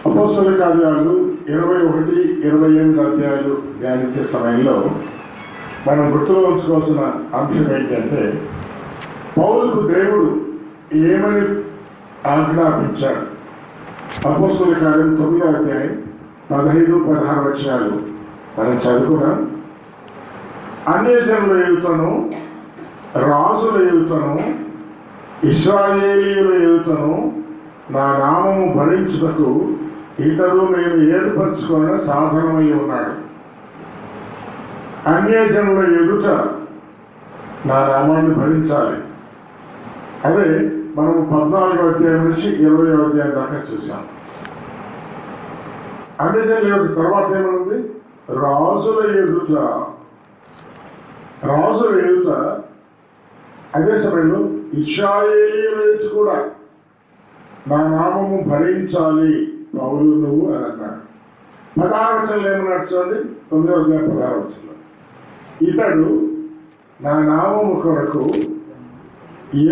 అపోస్తలుల కార్యాలు 21, 28 అధ్యాయాలు ధ్యానించే సమయంలో మనం గుర్తులో ఉంచుకోవాల్సిన అంశం ఏంటంటే, పౌలుకు దేవుడు ఏమని ఆజ్ఞాపించాడు. అపోస్తలుల కార్యం 9వ అధ్యాయం 15, 16 వచనాలు మనం చదువుకున్నాం. అన్యజనుల ఎదుటను, రాజుల ఎదుటను, ఇశ్రాయేలీయుల ఎదుటను నా నామము భరించుటకు ఇతడు నేను ఏర్పరచుకున్న సాధనమై ఉన్నాడు. అన్యజనుల ఎదుట నా నామాన్ని భరించాలి. అదే మనము 14వ అధ్యాయం నుంచి 20వ అధ్యాయం దాకా చూసాం. అన్యజనుల ఎదుట తర్వాత ఏమనుంది? రాజుల ఎదుట. రాజుల ఎదుట, అదే సమయంలో ఇశ్రాయేలీయుల ఎదుట కూడా నా నామము భరించాలి పౌలు నువ్వు అని అన్నాడు. 16వ వచనంలో ఏమన్నాడు చూడండి, 9వ అధ్యాయం 16వ వచనంలో, ఇతడు నా నామము కొరకు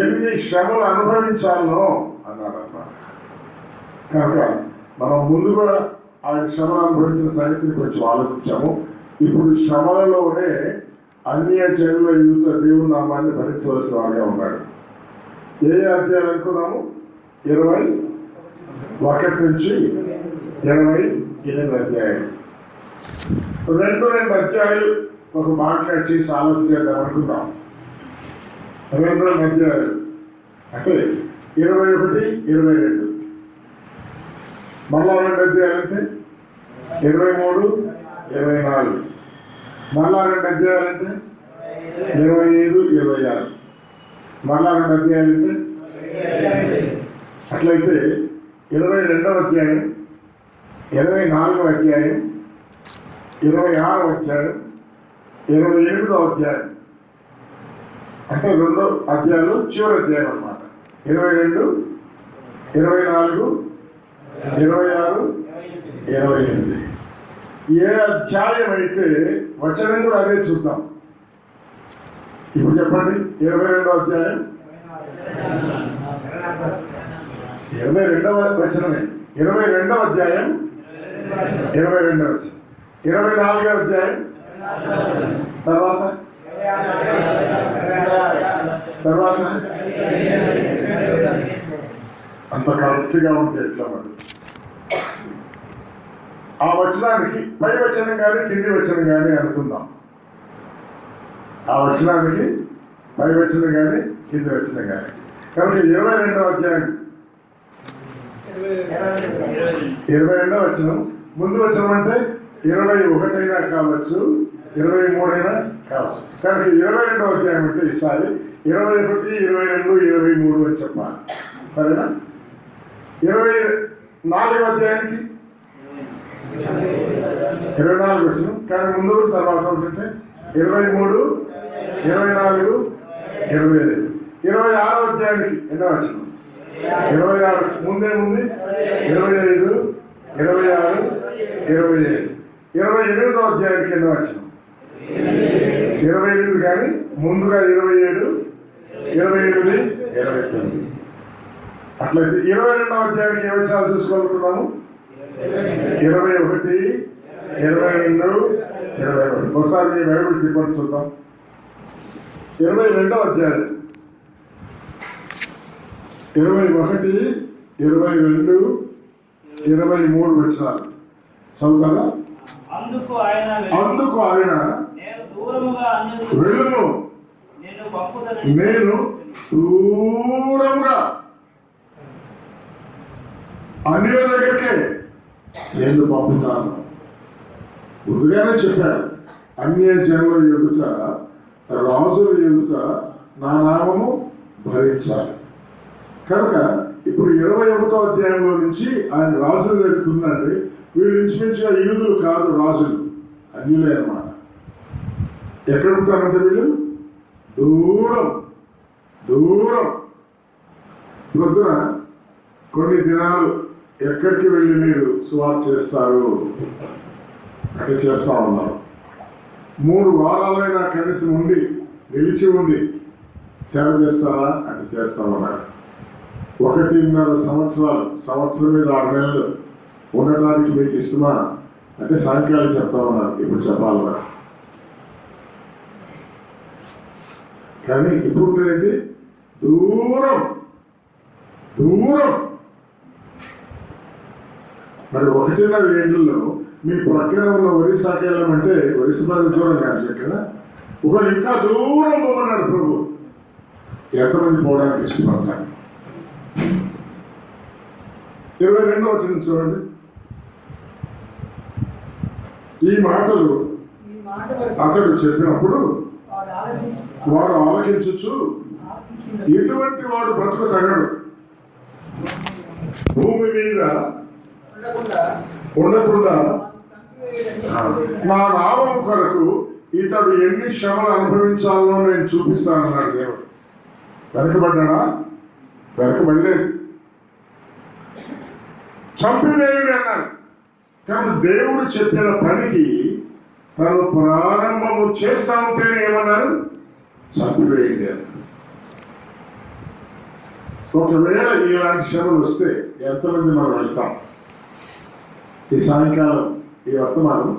ఎన్ని శ్రమలు అనుభవించాలనో అన్నాడు అన్నమాట. కనుక మనం ముందు కూడా ఆయన శ్రమలు అనుభవించిన సంగతిని కొంచెం ఆలోచించాము. ఇప్పుడు శ్రమలలోనే అన్య జనుల ఎదుట దేవుని నామాన్ని భరించవలసిన వాడిగా ఉన్నాడు. ఏ అధ్యాయాలు అనుకున్నాము? 21 నుంచి 28 అధ్యాయాలు. రెండు అధ్యాయాలు ఒక బాగా చేసి ఆలోచించేద్దాం అనుకుందాం. 2 అధ్యాయాలు అంటే 21, 22. మళ్ళా 2 అధ్యాయాలు అంటే 23, 24. మళ్ళా 2 అధ్యాయాలు అంటే 25, 26. మళ్ళా 2 అధ్యాయాలు అంటే అట్లయితే 22వ అధ్యాయం, 24వ అధ్యాయం, 26వ అధ్యాయం, 28వ అధ్యాయం అంటే 2 అధ్యాయాలు చివరి అధ్యాయం అన్నమాట. 22, 24, 26, 28. ఏ అధ్యాయం అయితే వచనం కూడా అదే చూద్దాం. ఇప్పుడు చెప్పండి. 22వ అధ్యాయం 22వ వచనమే. 22వ అధ్యాయం 22వ వచనం. 24వ అధ్యాయం తర్వాత అంత కరెక్ట్గా ఉంటే ఎట్లా మరి? ఆ వచనానికి పై వచనం కానీ కింది వచనం కానీ అనుకుందాం. ఆ వచనానికి పై వచనం కానీ కింది వచనం కానీ. కాబట్టి 22వ అధ్యాయం 22వ వచనం. ముందు వచనం అంటే 21 అయినా కావచ్చు, 23 అయినా కావచ్చు. కనుక 22వ అధ్యాయం అంటే ఈసారి 21, 22, 23 అని చెప్పాలి. సరేనా? 24వ అధ్యాయానికి 24 వచనం. కానీ ముందు తర్వాత ఉంటుంటే 23, 24, 25. 26వ అధ్యాయానికి ఎన్నో వచనం? 26. ముందేముంది? 25, 26, 27. 28వ అధ్యాయానికి ఎన్నో వచనం? 28. కానీ ముందుగా 27, 28, 29. అట్లయితే 22వ అధ్యాయానికి ఏ వచనాలు చూసుకోవాలనుకున్నాము? 21, 22, 21. ఒకసారి మీ బైబిల్ తిప్పండి చూద్దాం. 22వ అధ్యాయం 21, 22, 23 వచనాలు చదువుతారా? అందుకు ఆయన వెళ్ళుము, నేను దూరంగా అన్యుల దగ్గరికే నేను పంపుతాను. ముందుగానే చెప్పాడు, అన్య జనుల ఎదుట, రాజుల ఎదుట నా నామము భరించాలి. కనుక ఇప్పుడు 21వ అధ్యాయంలో నుంచి ఆయన రాజుల దగ్గరికి ఉందండి. వీళ్ళు ఇంచుమించుగా యూదులు కాదు, రాజులు, అన్యులే అన్నమాట. ఎక్కడ ఉంటారంటే వీళ్ళు దూరం దూరం. ప్రొద్దున కొన్ని దినాలు ఎక్కడికి వెళ్ళి మీరు సువార్త చేస్తారు అంటే చేస్తా ఉన్నారు. 3 వారాలైనా కనీసం ఉండి నిలిచి ఉండి సేవ చేస్తారా అంటే చేస్తా ఉన్నారు. 1.5 సంవత్సరాలు, సంవత్సరం మీద 6 నెలలు ఉండడానికి మీకు ఇష్టమా అంటే సాయంకాలం చెప్తామన్నారు, ఇప్పుడు చెప్పాలన్నా. కానీ ఇప్పుడు ఏంటి, దూరం దూరం. మరి 1.5 ఏళ్ళలో మీ పక్కన ఉన్న ఒరిస్సాకి వెళ్ళామంటే ఒరిస్సా దూరం కాదు కదా, ఒకళ్ళు ఇంకా దూరం పోమన్నాడు ప్రభు. ఎంతమంది పోవడానికి ఇష్టపడతారు? 22వ వచనం చూడండి. ఈ మాటలు అతడు చెప్పినప్పుడు వారు ఆలకించచ్చు, ఎటువంటి వాడు బ్రతుకు తగడు, భూమి మీద ఉండకుండా నా నామం కొరకు ఇతడు ఎన్ని శ్రమలు అనుభవించాలో నేను చూపిస్తానన్నాడు దేవుడు. వెనకబడ్డా? వెనకబడలేదు. చంపివేయుడు అన్నాడు. కానీ దేవుడు చెప్పిన పనికి తను ప్రారంభము చేస్తా ఉంటేనే ఏమన్నారు? చంపివేయండి అన్నారు. ఒకవేళ ఇలాంటి శ్రమలు వస్తే ఎంతమంది మనం వెళ్తాం? ఈ సాయంకాలం ఈ వర్తమానం,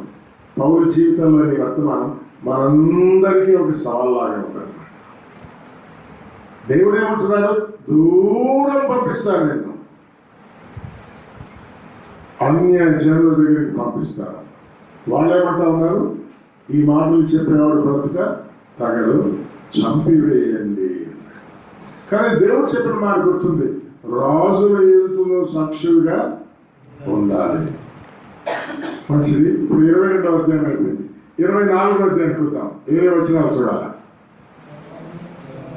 పౌరు జీవితంలోని వర్తమానం మనందరికీ ఒక సవాల్లాగా ఉంటుంది. దేవుడు ఏమంటున్నాడు? దూరం పంపిస్తాను, నేను అన్య జనుల దగ్గరికి పంపిస్తాను. వాళ్ళు ఏమంటా ఉన్నారు? ఈ మాటలు చెప్పేవాడు బ్రతుక తగదు, చంపివేయండి. కానీ దేవుడు చెప్పిన మాట గుర్తుంది, రాజుల ఎదుటలో సాక్షులుగా ఉండాలి. మంచిది. ఇప్పుడు 22వ అధ్యాయం అయిపోయింది. 24వ అధ్యాయం చూద్దాం. ఏ వచనాలు చూడాలా?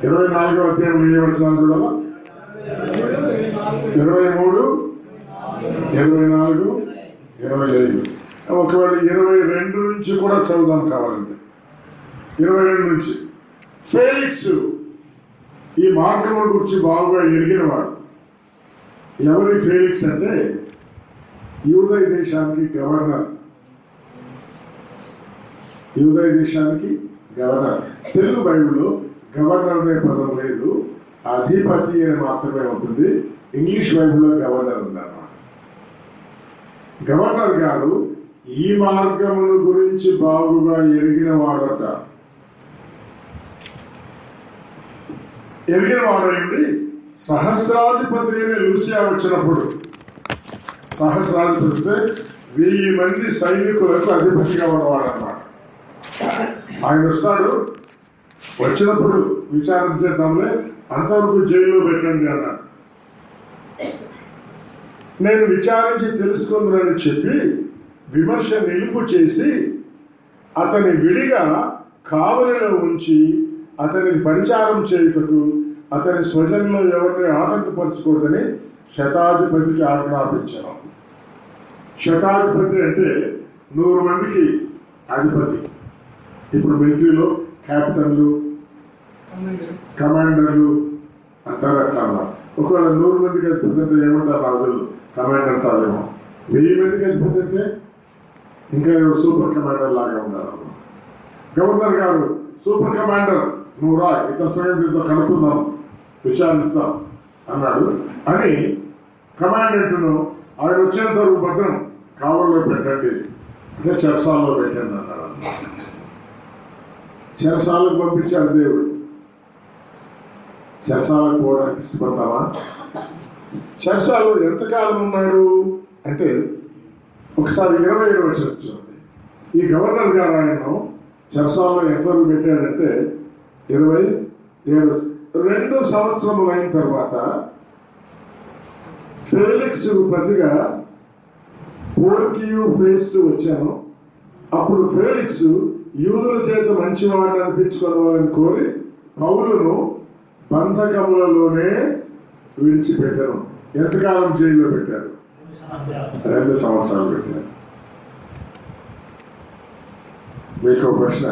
24వ అధ్యాయం ఏ వచనాలు చూడాలా? 23, 24, 25. ఒకవేళ 22 నుంచి కూడా చదువుదాం కావాలంటే. 22 నుంచి. ఫేలిక్స్ ఈ మార్గముల గురించి బాగుగా ఎరిగినవాడు. ఎవరి ఫేలిక్స్ అంటే యూదయ దేశానికి గవర్నర్. యూదయ దేశానికి గవర్నర్. తెలుగు బైబిల్లో గవర్నర్ అనే పదం లేదు, అధిపతి అని మాత్రమే ఉంటుంది. ఇంగ్లీష్ బైబిల్లో గవర్నర్ ఉందన్నమాట. గవర్నర్ గారు ఈ మార్గముల గురించి బాగుగా ఎరిగిన వాడట. ఎరిగిన వాడైంది. సహస్రాధిపతి అయిన లూసియా వచ్చినప్పుడు, సహస్రాధిపతి 1000 మంది సైనికులకు అధిపతిగా ఉన్నవాడు అన్నమాట. ఆయన వస్తాడు, వచ్చినప్పుడు విచారణ చేద్దాంలే, అంతవరకు జైల్లో పెట్టండి అన్నాడు. నేను విచారించి తెలుసుకుందని చెప్పి విమర్శ నిలుపు చేసి అతని విడిగా కావలిలో ఉంచి అతనికి పరిచారం చేయుటకు అతని స్వజనంలో ఎవరిని ఆటంకపరచకూడదని శతాధిపతికి ఆజ్ఞాపించాను. శతాధిపతి అంటే 100 మందికి అధిపతి. ఇప్పుడు మిలిటరీలో క్యాప్టెన్లు, కమాండర్లు అంటారు, అట్లా అన్నారు. ఒకవేళ 100 మందికి అధిపతి అంటే ఏమంటారు? రాజులు కమాండర్ అంటారేమో. 1000 మందికి అధిపతి అంటే ఇంకా సూపర్ కమాండర్ లాగా ఉన్నారు. గవర్నర్ గారు సూపర్ కమాండర్, నువ్వు రా, ఇతర సంగతితో కనుక్కుందాం, విచారిస్తాం అన్నాడు. అని కమాండెంట్ను ఆయన వచ్చేంత వరకు భద్రం కావల్లో పెట్టండి అంటే చెరసాలలో పెట్టండి అన్నాడు. చెరసాలకు పంపించాడు దేవుడు. చెరసాలకు పోవడానికి ఇష్టపడతావా? చెరసాలలో ఎంతకాలం ఉన్నాడు అంటే ఒకసారి 27 వచ్చింది. ఈ గవర్నర్ గారు ఆయన చెరసాలలో ఎంతవరకు పెట్టాడంటే 27. 2 సంవత్సరములు అయిన తర్వాత ఫేలిక్స్ ప్రతిగా పోర్కియు ఫేస్తు వచ్చాను. అప్పుడు ఫేలిక్స్ యూదుల చేత మంచివాడిని అనిపించుకోవాలని కోరి పౌలును బంధకములలోనే విడిచిపెట్టాను. ఎంతకాలం జైల్లో పెట్టారు? 2 సంవత్సరాలు పెట్టారు. మీకు ఒక ప్రశ్న,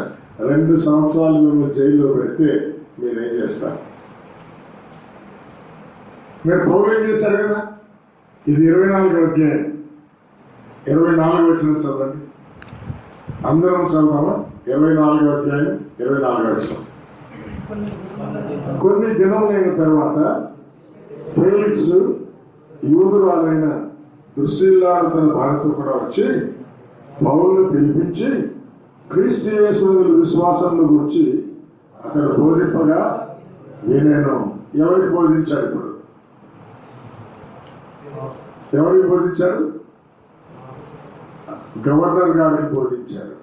2 సంవత్సరాలు మిమ్మల్ని జైల్లో పెడితే మీరేం చేస్తారు? మీరు పౌలు ఏం చేశారు కదా? ఇది 24వ అధ్యాయం 24 వచనం చదవండి. అందరం చదువుతామా? 24వ అధ్యాయం 24వ వచనం. కొన్ని దినములైన తర్వాత ఫేలిక్స్ యూదురాలైన దుశ్శీలాడు తన భార్యతో కూడా వచ్చి పౌలును పిలిపించి క్రీస్తు యేసునందు విశ్వాసంను గురించి అతడు బోధింపగా నేను ఎవరికి బోధించాడు? ఇప్పుడు ఎవరికి బోధించాడు? గవర్నర్ గారికి బోధించాడు.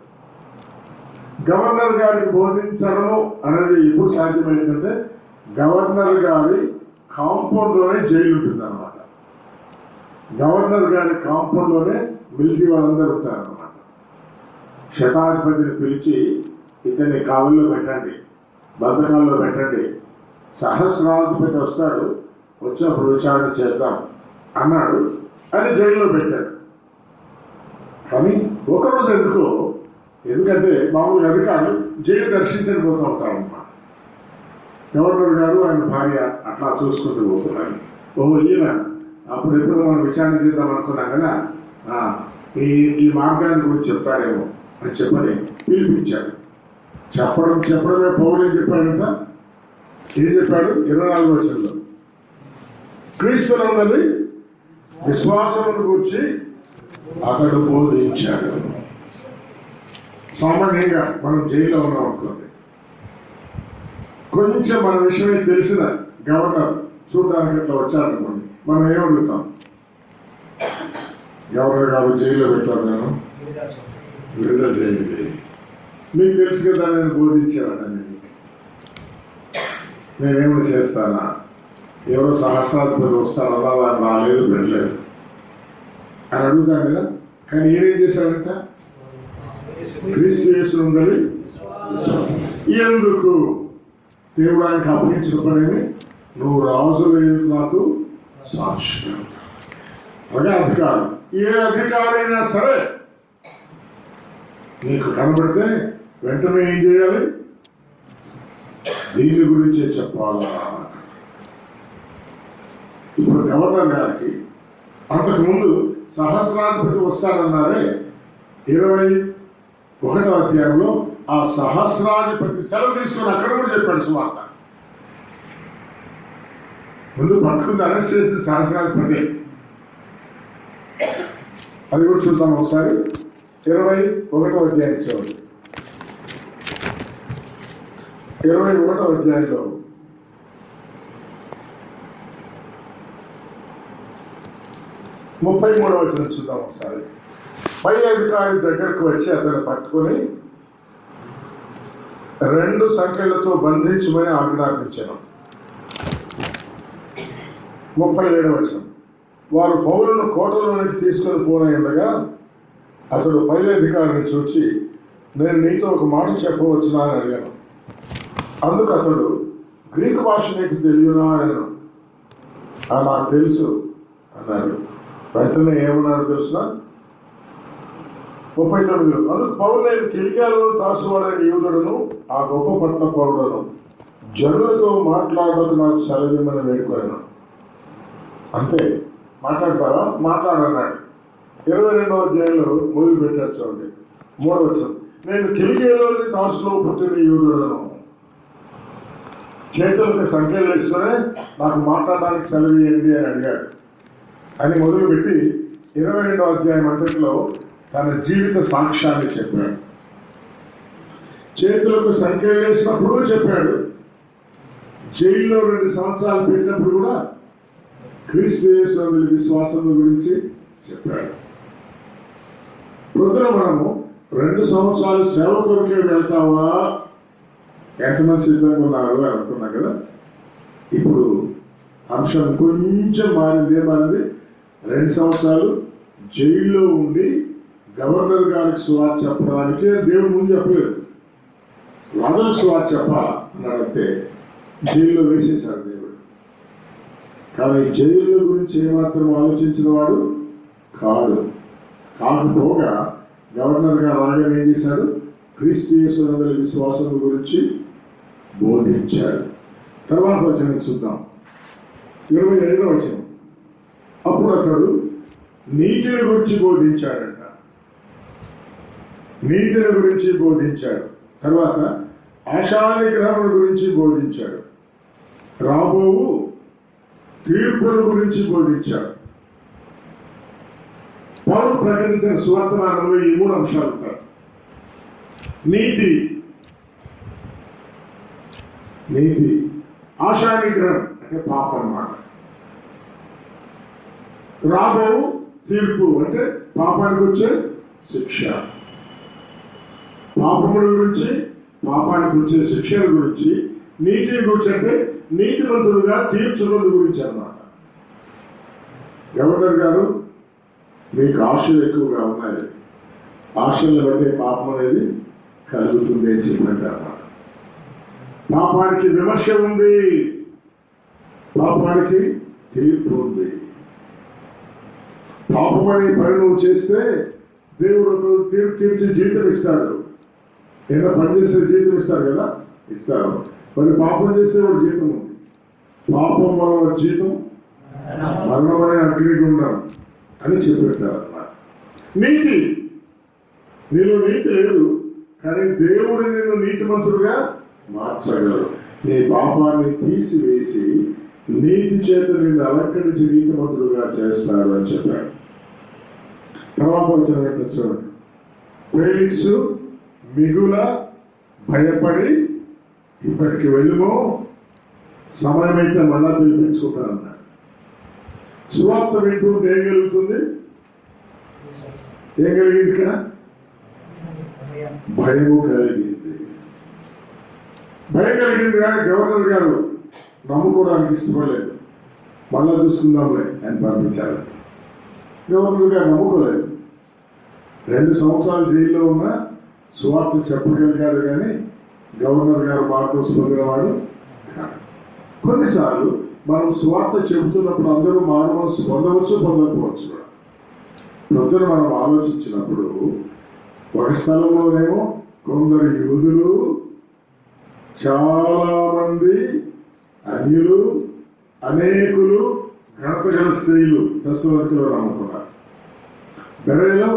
గవర్నర్ గారికి బోధించడము అనేది ఎప్పుడు సాధ్యమైందంటే గవర్నర్ గారి కాంపౌండ్ లోనే జైలు ఉంటుంది అనమాట. గవర్నర్ గారి కాంపౌండ్ లోనే మిలిటరీ వాళ్ళందరూ ఉంటారన్నమాట. శతాధిపతిని పిలిచి ఇతన్ని కావల్లో పెట్టండి, బంధకాల్లో పెట్టండి, సహస్రాధిపతి వస్తాడు, వచ్చినప్పుడు విచారణ చేద్దాం అన్నాడు. అని జైల్లో పెట్టాడు. కానీ ఒకరోజు ఎందుకంటే మామూలుగా అధికారులు జైలు దర్శించని పోతూ ఉంటారన్నమాట. గవర్నర్ గారు ఆయన భార్య అట్లా చూసుకుంటూ పోతున్నారు. ఈయన అప్పుడు ఎప్పుడు మనం విచారణ చేద్దాం అనుకున్నాం కదా, ఈ మార్గాన్ని గురించి చెప్పాడేమో అని చెప్పని పిలిపించాడు. చెప్పడమే పౌలు ఏం చెప్పాడంట? ఏం చెప్పాడు? 24వ వచనంలో క్రీస్తునందలి విశ్వాసమును గురించి అతడు బోధించాడు. సామాన్యంగా మనం జైల్లో ఉన్నాం అనుకోండి, కొంచెం మన విషయమే తెలిసిన గవర్నర్ చూడడానికి అట్లా వచ్చాడనుకోండి, మనం ఏమడుగుతాం? గవర్నర్ గారు జైల్లో పెట్టారు, నేను విడుదల చేయండి. మీకు తెలుసు కదా నేను బోధించేవాడని, నేనేమో చేస్తానా? ఎవరో సహస్రాధిపతులు వస్తారన్నా వారు రాలేదు, పెట్టలేదు అని అడుగుతాను కదా. కానీ ఏమేం చేశాడంట? క్రీస్తు యేసునందలి ఎందుకు దేవుడు ఆయనకు అప్పగించిన పనేమి? నువ్వు రాజు లేదు నాకు సాక్షి. అలాగే అధికారం, ఏ అధికారైనా సరే నీకు కనబడితే వెంటనే ఏం చేయాలి? దీని గురించే చెప్పాలా. ఇప్పుడు గవర్నర్ గారికి అంతకుముందు సహస్రాధిపతి వస్తాడన్నారే 21వ అధ్యాయంలో ఆ సహస్రాధిపతి సెలవు తీసుకొని అక్కడ కూడా చెప్పాడు సువార్త. ముందు పట్టుకుంది, అరెస్ట్ చేసింది సహస్రాధిపతి. అది కూడా చూద్దాం ఒకసారి. 21వ అధ్యాయం చూడండి. 21వ అధ్యాయంలో 33వ వచనం చూద్దాం ఒకసారి. పై అధికారి దగ్గరకు వచ్చి అతను పట్టుకొని 2 సంఖ్యలతో బంధించమని ఆజ్ఞాపించాను. 37వ వచనం. వారు పౌలును కోటలోనికి తీసుకొని పోనయుండగా అతడు పై అధికారిని చూచి, నేను నీతో ఒక మాట చెప్పవచ్చునా అని అడిగాను. అందుకు అతడు, గ్రీకు భాష నీకు తెలియనా అని. నాకు తెలుసు అన్నాడు. వెంటనే ఏమన్నాడు తెలుసునా? 39. అందుకు పౌలు, నేను కిలికియాలో తాసువాడైన యూదుడును ఆ గొప్ప పట్టణ పౌరుడను జనులతో మాట్లాడటకు నాకు సెలవిమ్మని వేడుకోను. అంతే, మాట్లాడతావా? మాట్లాడన్నాడు. 22వ అధ్యాయంలో మొదలు పెట్టారు చూడండి. 3వ వచనం. నేను కిలికియాలోని తాసులో పుట్టిన యూదుడను, చేతులకు సంఖ్యలు వేస్తూనే నాకు మాట్లాడడానికి సెలవు ఇవ్వండి అని అడిగాడు అని మొదలుపెట్టి 22వ అధ్యాయం అంతట్లో తన జీవిత సాక్ష్యాన్ని చెప్పాడు. చేతులకు సంఖ్యలు వేసినప్పుడు చెప్పాడు. జైల్లో 2 సంవత్సరాలు పెట్టినప్పుడు కూడా క్రీస్తు యేసునందలి విశ్వాసం గురించి చెప్పాడు. ప్రొద్దున మనము 2 సంవత్సరాలు సేవ కొరకే వెళ్తావా, ఎంతమంది సిద్ధంగా ఉన్నారు అని అనుకున్నాం కదా. ఇప్పుడు అంశం కొంచెం మారింది. 2 సంవత్సరాలు జైల్లో ఉండి గవర్నర్ గారికి సువార్త చెప్పడానికే దేవుడు ముందు చెప్పలేదు, రాజులకు సువార్త చెప్పాలన్నాడంటే జైల్లో వేసేశాడు దేవుడు. కానీ జైలు గురించి ఏమాత్రం ఆలోచించిన వాడు కాదు. కాకపోగా గవర్నర్ గారు రాగానే ఏం చేశాడు? క్రీస్తు యేసునందలి విశ్వాసం గురించి బోధించాడు. తర్వాత వచనం చూద్దాం. 25వ వచనం. అప్పుడు అతడు నీతిని గురించి బోధించాడంట. నీతిని గురించి బోధించాడు. తర్వాత ఆశానిగ్రహముల గురించి బోధించాడు. రాబోవు తీర్పుల గురించి బోధించాడు. పౌలు ప్రకటించిన సువర్తమానంలో ఈ 3 అంశాలు ఉంటాయి. నీతి, ఆశానిగ్రహం అంటే పాపం అన్నమాట. రాబో తీర్పు అంటే పాపానికి వచ్చే శిక్ష. పాపముల గురించి, పాపానికి వచ్చే శిక్షల గురించి, నీతి గురించి అంటే నీతివంతులుగా తీర్చుకున్న గురించి అన్నమాట. గవర్నర్ గారు, మీకు ఆశలు ఎక్కువగా ఉన్నాయి, ఆశలను బట్టి పాపం అనేది కలుగుతుంది అని చెప్పినట్టు అన్నమాట. పాపానికి విమర్శ ఉంది, పాపానికి తీర్పు ఉంది. పాపం అనే పని నువ్వు చేస్తే దేవుడు ఒక తీర్పు తీర్చి జీతం ఇస్తాడు. ఏదైనా పని చేస్తే జీతం ఇస్తారు కదా, ఇస్తారు. మరి పాపం చేస్తే వాడు జీతం ఉంది. పాపం వల్ల జీతం మరణమనే అగ్నిగుండం అని చెప్పిపెట్టారు అన్నమాట. నీతి, నీలో నీతి లేదు, కానీ దేవుడు నిన్ను నీతిమంతుడుగా మార్చగలరు. నీ పాపాన్ని తీసివేసి నీతి చేత నిన్ను అలంకరించి నీతిమంతుడుగా చేస్తాడు అని చెప్పాడు. తర్వాత వచ్చిన చూడండి, ఫేలిక్స్ మిగుల భయపడి ఇప్పటికి వెళ్ళుమో, సమయమైతే మళ్ళా పిలిపించుకుంటానన్నాడు. సువార్త వింటుంటే ఏం కలుగుతుంది? ఏం కలిగింది? ఇక్కడ భయము కలిగింది. భయం కలిగింది కానీ గవర్నర్ గారు నమ్ముకోవడానికి ఇష్టపడలేదు. మళ్ళా చూసుకుందాంలే అని పంపించారు. గవర్నర్ గారు నమ్ముకోలేదు. 2 సంవత్సరాలు జైల్లో ఉన్న సువార్త చెప్పగలిగాడు కానీ గవర్నర్ గారు మార్పు పొందినవాడు కాదు. కొన్నిసార్లు మనం సువార్త చెబుతున్నప్పుడు అందరూ మానవసు పొందవచ్చు, పొందకపోవచ్చు కూడా. పొద్దున మనం ఆలోచించినప్పుడు ఒక స్థలంలోనేమో కొందరు యూదులు, చాలా మంది అన్యులు, అనేకులు ఘనత గల స్త్రీలు దశవర్తిలో నమ్ముకున్నారు. బెరేలో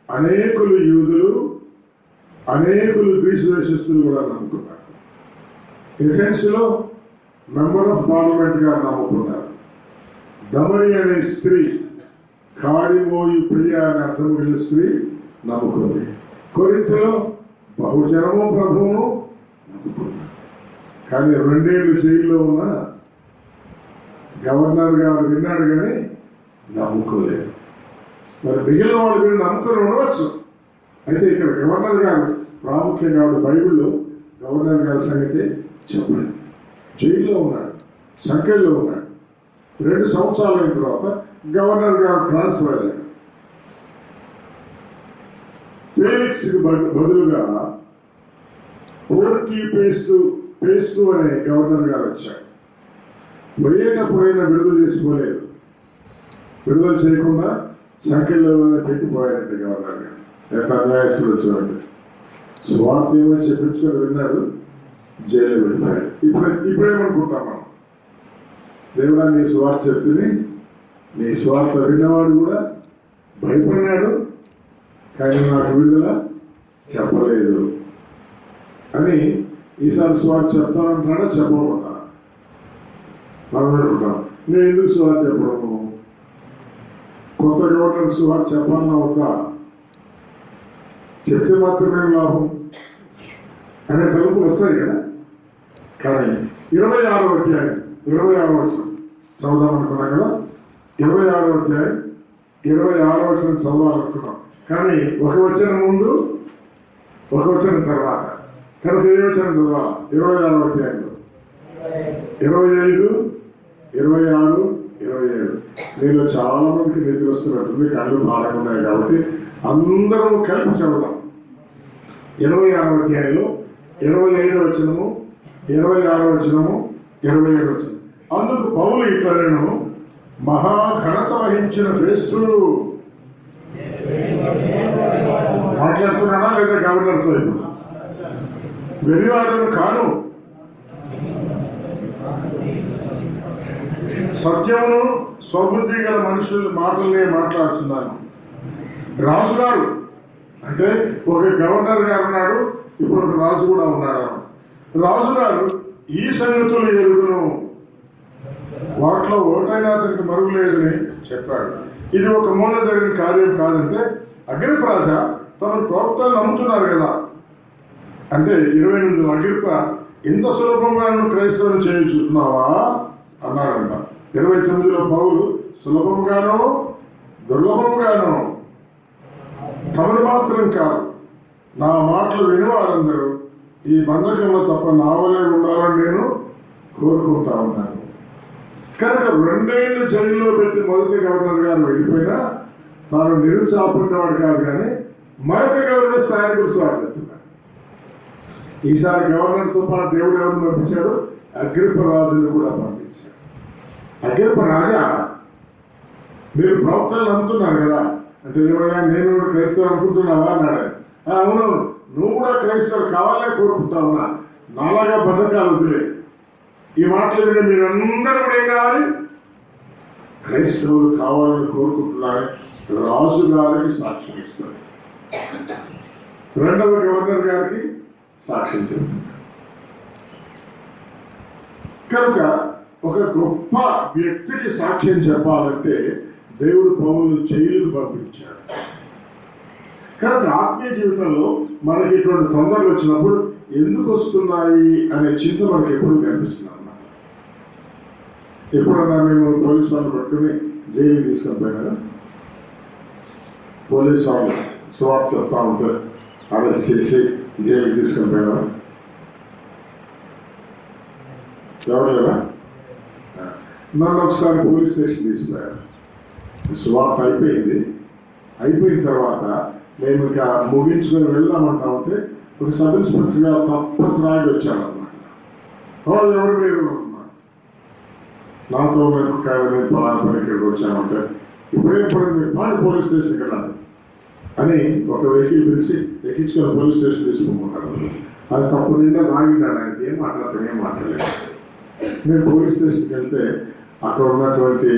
అనేకులు యూదులు, అనేకులు గ్రీసు దేశస్తులు కూడా నమ్ముకున్నారు. ఎథెన్స్ లో మెంబర్ ఆఫ్ పార్లమెంట్ గా నమ్ముకున్నారు. దమరి అనే స్త్రీ, కాడిమోయి ప్రియ అనే అర్థం కలిగిన స్త్రీ నమ్ముకుంది. కొరింథలో బహుజనము ప్రభువును నమ్ముకుంది. కానీ 2 ఏళ్ళు జైల్లో ఉన్న గవర్నర్ గారు విన్నాడు కానీ నమ్ముకోలేదు. మరి మిగిలిన వాళ్ళు వీళ్ళు నమ్ముకొని ఉండవచ్చు. అయితే ఇక్కడ గవర్నర్ గారు ప్రాముఖ్యంగా బైబిల్లో గవర్నర్ గారి సంగతి చెప్పలేదు. జైల్లో ఉన్నాడు, సంఖ్యలో ఉన్నాడు. 2 సంవత్సరాలు అయిన తర్వాత గవర్నర్ గారు ట్రాన్స్ఫర్ అయ్యాడు. ఫేలిక్స్ కి బదులుగా పోర్కీ పేస్తు అనే గవర్నర్ గారు వచ్చాడు. పోయేటప్పుడైనా విడుదల చేసుకోలేదు. విడుదల చేయకుండా సంఖ్యలోనే పెట్టిపోయాడంటే గవర్నర్ గారు. ఎంత అన్యాయస్తులు వచ్చాడు. స్వార్థ ఏమో చెప్పించుకొని విన్నాడు, జైలు వెళ్ళిపోయాడు. ఇప్పుడేమనుకుంటాం మనం, దేవుడా నీ స్వార్థ చెప్తుంది, నీ స్వార్థ విన్నవాడు కూడా భయపడినాడు కానీ నాకు విడుదల చెప్పలేదు అని ఈసారి స్వార్థ చెప్తానంటున్నాడా, చెప్పకుండా మనం అనుకుంటాం. నేను ఎందుకు స్వార్థ చెప్పడము? కొత్త గవర్నర్ స్వార్థ చెప్పాలన్నా వద్దా? చెప్తే మాత్రమే లాభం అనే తలుపులు వస్తాయి కదా. కానీ 26వ అధ్యాయం 26వ వచనం చదువుదాం అనుకున్నాం కదా. 26వ అధ్యాయం 26వ వచనం చదవాలనుకున్నాం. కానీ ఒక వచనం ముందు, ఒక వచనం తర్వాత. కనుక ఏ వచనం చదవాలి? 26వ అధ్యాయంలో 25, 26, 27. మీలో చాలా మందికి నిద్ర వస్తున్నట్టుంది, కళ్ళు భారంగా ఉన్నాయి కాబట్టి అందరం కలిపి చదువుతాం. 26వ అధ్యాయంలో 25వ వచనము, 26వ వచనము, 27వ వచనం. అందుకు పౌలు ఇట్లా, నేను మహాఘనత వహించిన ఫేస్తు మాట్లాడుతున్నాడా లేదా గవర్నర్తో? ఇప్పుడు వెరివాడను కాను, సత్యమును స్వబుద్ధి గల మనుషుల మాటలనే మాట్లాడుతున్నాను. రాజుగారు అంటే ఒక గవర్నర్ గారు ఉన్నాడు, ఇప్పుడు ఒక రాజు కూడా ఉన్నాడు. రాజుగారు ఈ సంగతులు ఎరుగును, వాటిలో ఒకటైనా అతనికి మరుగు లేదని చెప్పాడు. ఇది ఒక మూల జరిగిన కార్యం కాదంటే అగ్రిప్ప రాజా తమ ప్రవక్తలు నమ్ముతున్నారు కదా అంటే 28 అగ్రిప్ప ఇంత సులభంగా నువ్వు క్రైస్తవులు చేయించుతున్నావా అన్నాడంట. 29లో పౌలు సులభంగానో దుర్లభంగానో తమను మాత్రం కాదు నా మాటలు వినివారందరూ ఈ బంధకంలో తప్ప నావలే ఉండాలని నేను కోరుకుంటా ఉన్నాను. కనుక 2 ఏళ్ళు జైల్లో పెట్టి మొదటి గవర్నర్ గారు వెళ్ళిపోయినా తాను నిరుత్సాహపడినవాడు కాదు, కానీ మరొక గవర్నర్ స్థాయిని గురించి చెప్తున్నాడు. ఈసారి గవర్నర్తో పాటు దేవుడు ఎవరిని పంపించాడు? అగ్రిప్ప రాజుని కూడా పంపించాడు. అగ్రిప్ప రాజా మీరు ప్రవక్తలు నమ్ముతున్నారు కదా అంటే ఏమయ్యా నేను క్రైస్తవులు అనుకుంటున్నావా అన్నాడు. అవును, నువ్వు కూడా క్రైస్తవులు కావాలనే కోరుకుంటావునా, నాలాగా బతకాలు వదిలే. ఈ మాటలు విని మీరందరూ కూడా ఏం కావాలి? క్రైస్తవులు కావాలని కోరుకుంటున్నారు. రాజు గారికి సాక్ష్యం ఇస్తారు, 2వ గవర్నర్ గారికి సాక్ష్యం చెప్తున్నారు. కనుక ఒక గొప్ప వ్యక్తికి సాక్ష్యం చెప్పాలంటే దేవుడు పౌలును జైలుకు పంపించాడు. కనుక ఆత్మీయ జీవితంలో మనకి ఇటువంటి తొందరలు వచ్చినప్పుడు ఎందుకు వస్తున్నాయి అనే చింత మనకి ఎప్పుడు కనిపిస్తుంది అన్నమాట. ఎప్పుడన్నా మేము పోలీసు వాళ్ళు పట్టుకుని జైలు తీసుకొని పోయినా పోలీసు వాళ్ళు సువార్త చెప్తా ఉంటే అరెస్ట్ చేసి జైలుకి తీసుకొని పోయినా ఎవరు లేరా? నన్ను ఒకసారి పోలీస్ స్టేషన్ తీసుకుపోయారు. సువార్త అయిపోయిన తర్వాత మేము ఇంకా ముగించుకొని వెళ్దామంటా ఉంటే ఒక సబ్ ఇన్స్పెక్టర్ గారు తప్పని రాగి వచ్చాడు అన్నమాట. ఎవరు మీరు నాతో మేము పలానా పని ఇక్కడికి వచ్చామంటే ఇప్పుడే మీరు పాడి పోలీస్ స్టేషన్కి వెళ్ళాలి అని ఒక వెహికల్ పిలిచి ఎక్కించుకొని పోలీస్ స్టేషన్ తీసుకుంటున్నారు. అది తప్పు నిండా రాగినాడు, ఆయనకి ఏం మాట్లాడలేదు. నేను పోలీస్ స్టేషన్కి వెళ్తే అక్కడ ఉన్నటువంటి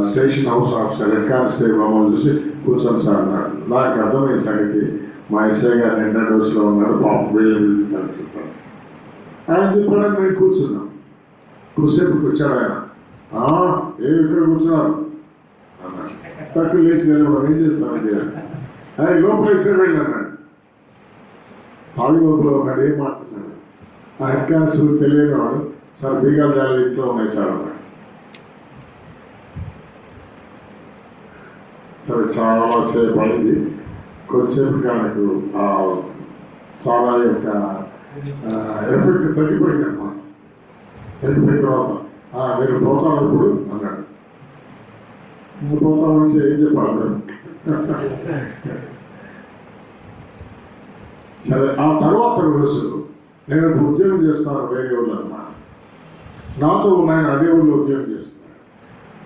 station house officer head constable మమ్మల్ని చూసి కూర్చొని సార్ అన్నాడు. నాకు అర్థమైన సంగతి మా ఎస్ఐ గారు నిండా డోస్లో ఉన్నాడు, పాపం వెళ్ళి చెప్పాను. ఆయన చెప్పడానికి నేను కూర్చున్నాను. కూర్చేపుకి వచ్చాడు ఆయన. ఏమి ఇక్కడ కూర్చున్నారు అన్నాడు. తక్కువ లేచి వెళ్ళడం ఏం చేస్తానండి ఆయన లోపల ఎస్ఐ వెళ్ళి అన్నాడు. తాగి లోపల ఉన్నాడు, ఏం మాట్లాడుతున్నాడు. ఆ హెడ్ కానిస్టేబుల్ తెలియని వాడు సార్ బీగాలు జాలి ఇంట్లో ఉన్నాయి సార్ అన్నాడు. సరే చాలా సేపు అయింది. కొద్దిసేపు నాకు ఆ చాలా యొక్క ఎఫెక్ట్ తగ్గిపోయింది అన్నమాట. తగ్గిపోయిన తర్వాత మీరు పోతాం ఇప్పుడు అన్నాడు. పోతాం నుంచి ఏం చెప్పాలి? సరే ఆ తర్వాత రోజు నేను ఉద్యోగం చేస్తాను వేరే ఊళ్ళో అన్నమాట. నాతో ఆయన అదే ఊళ్ళో ఉద్యోగం చేస్తున్నాను.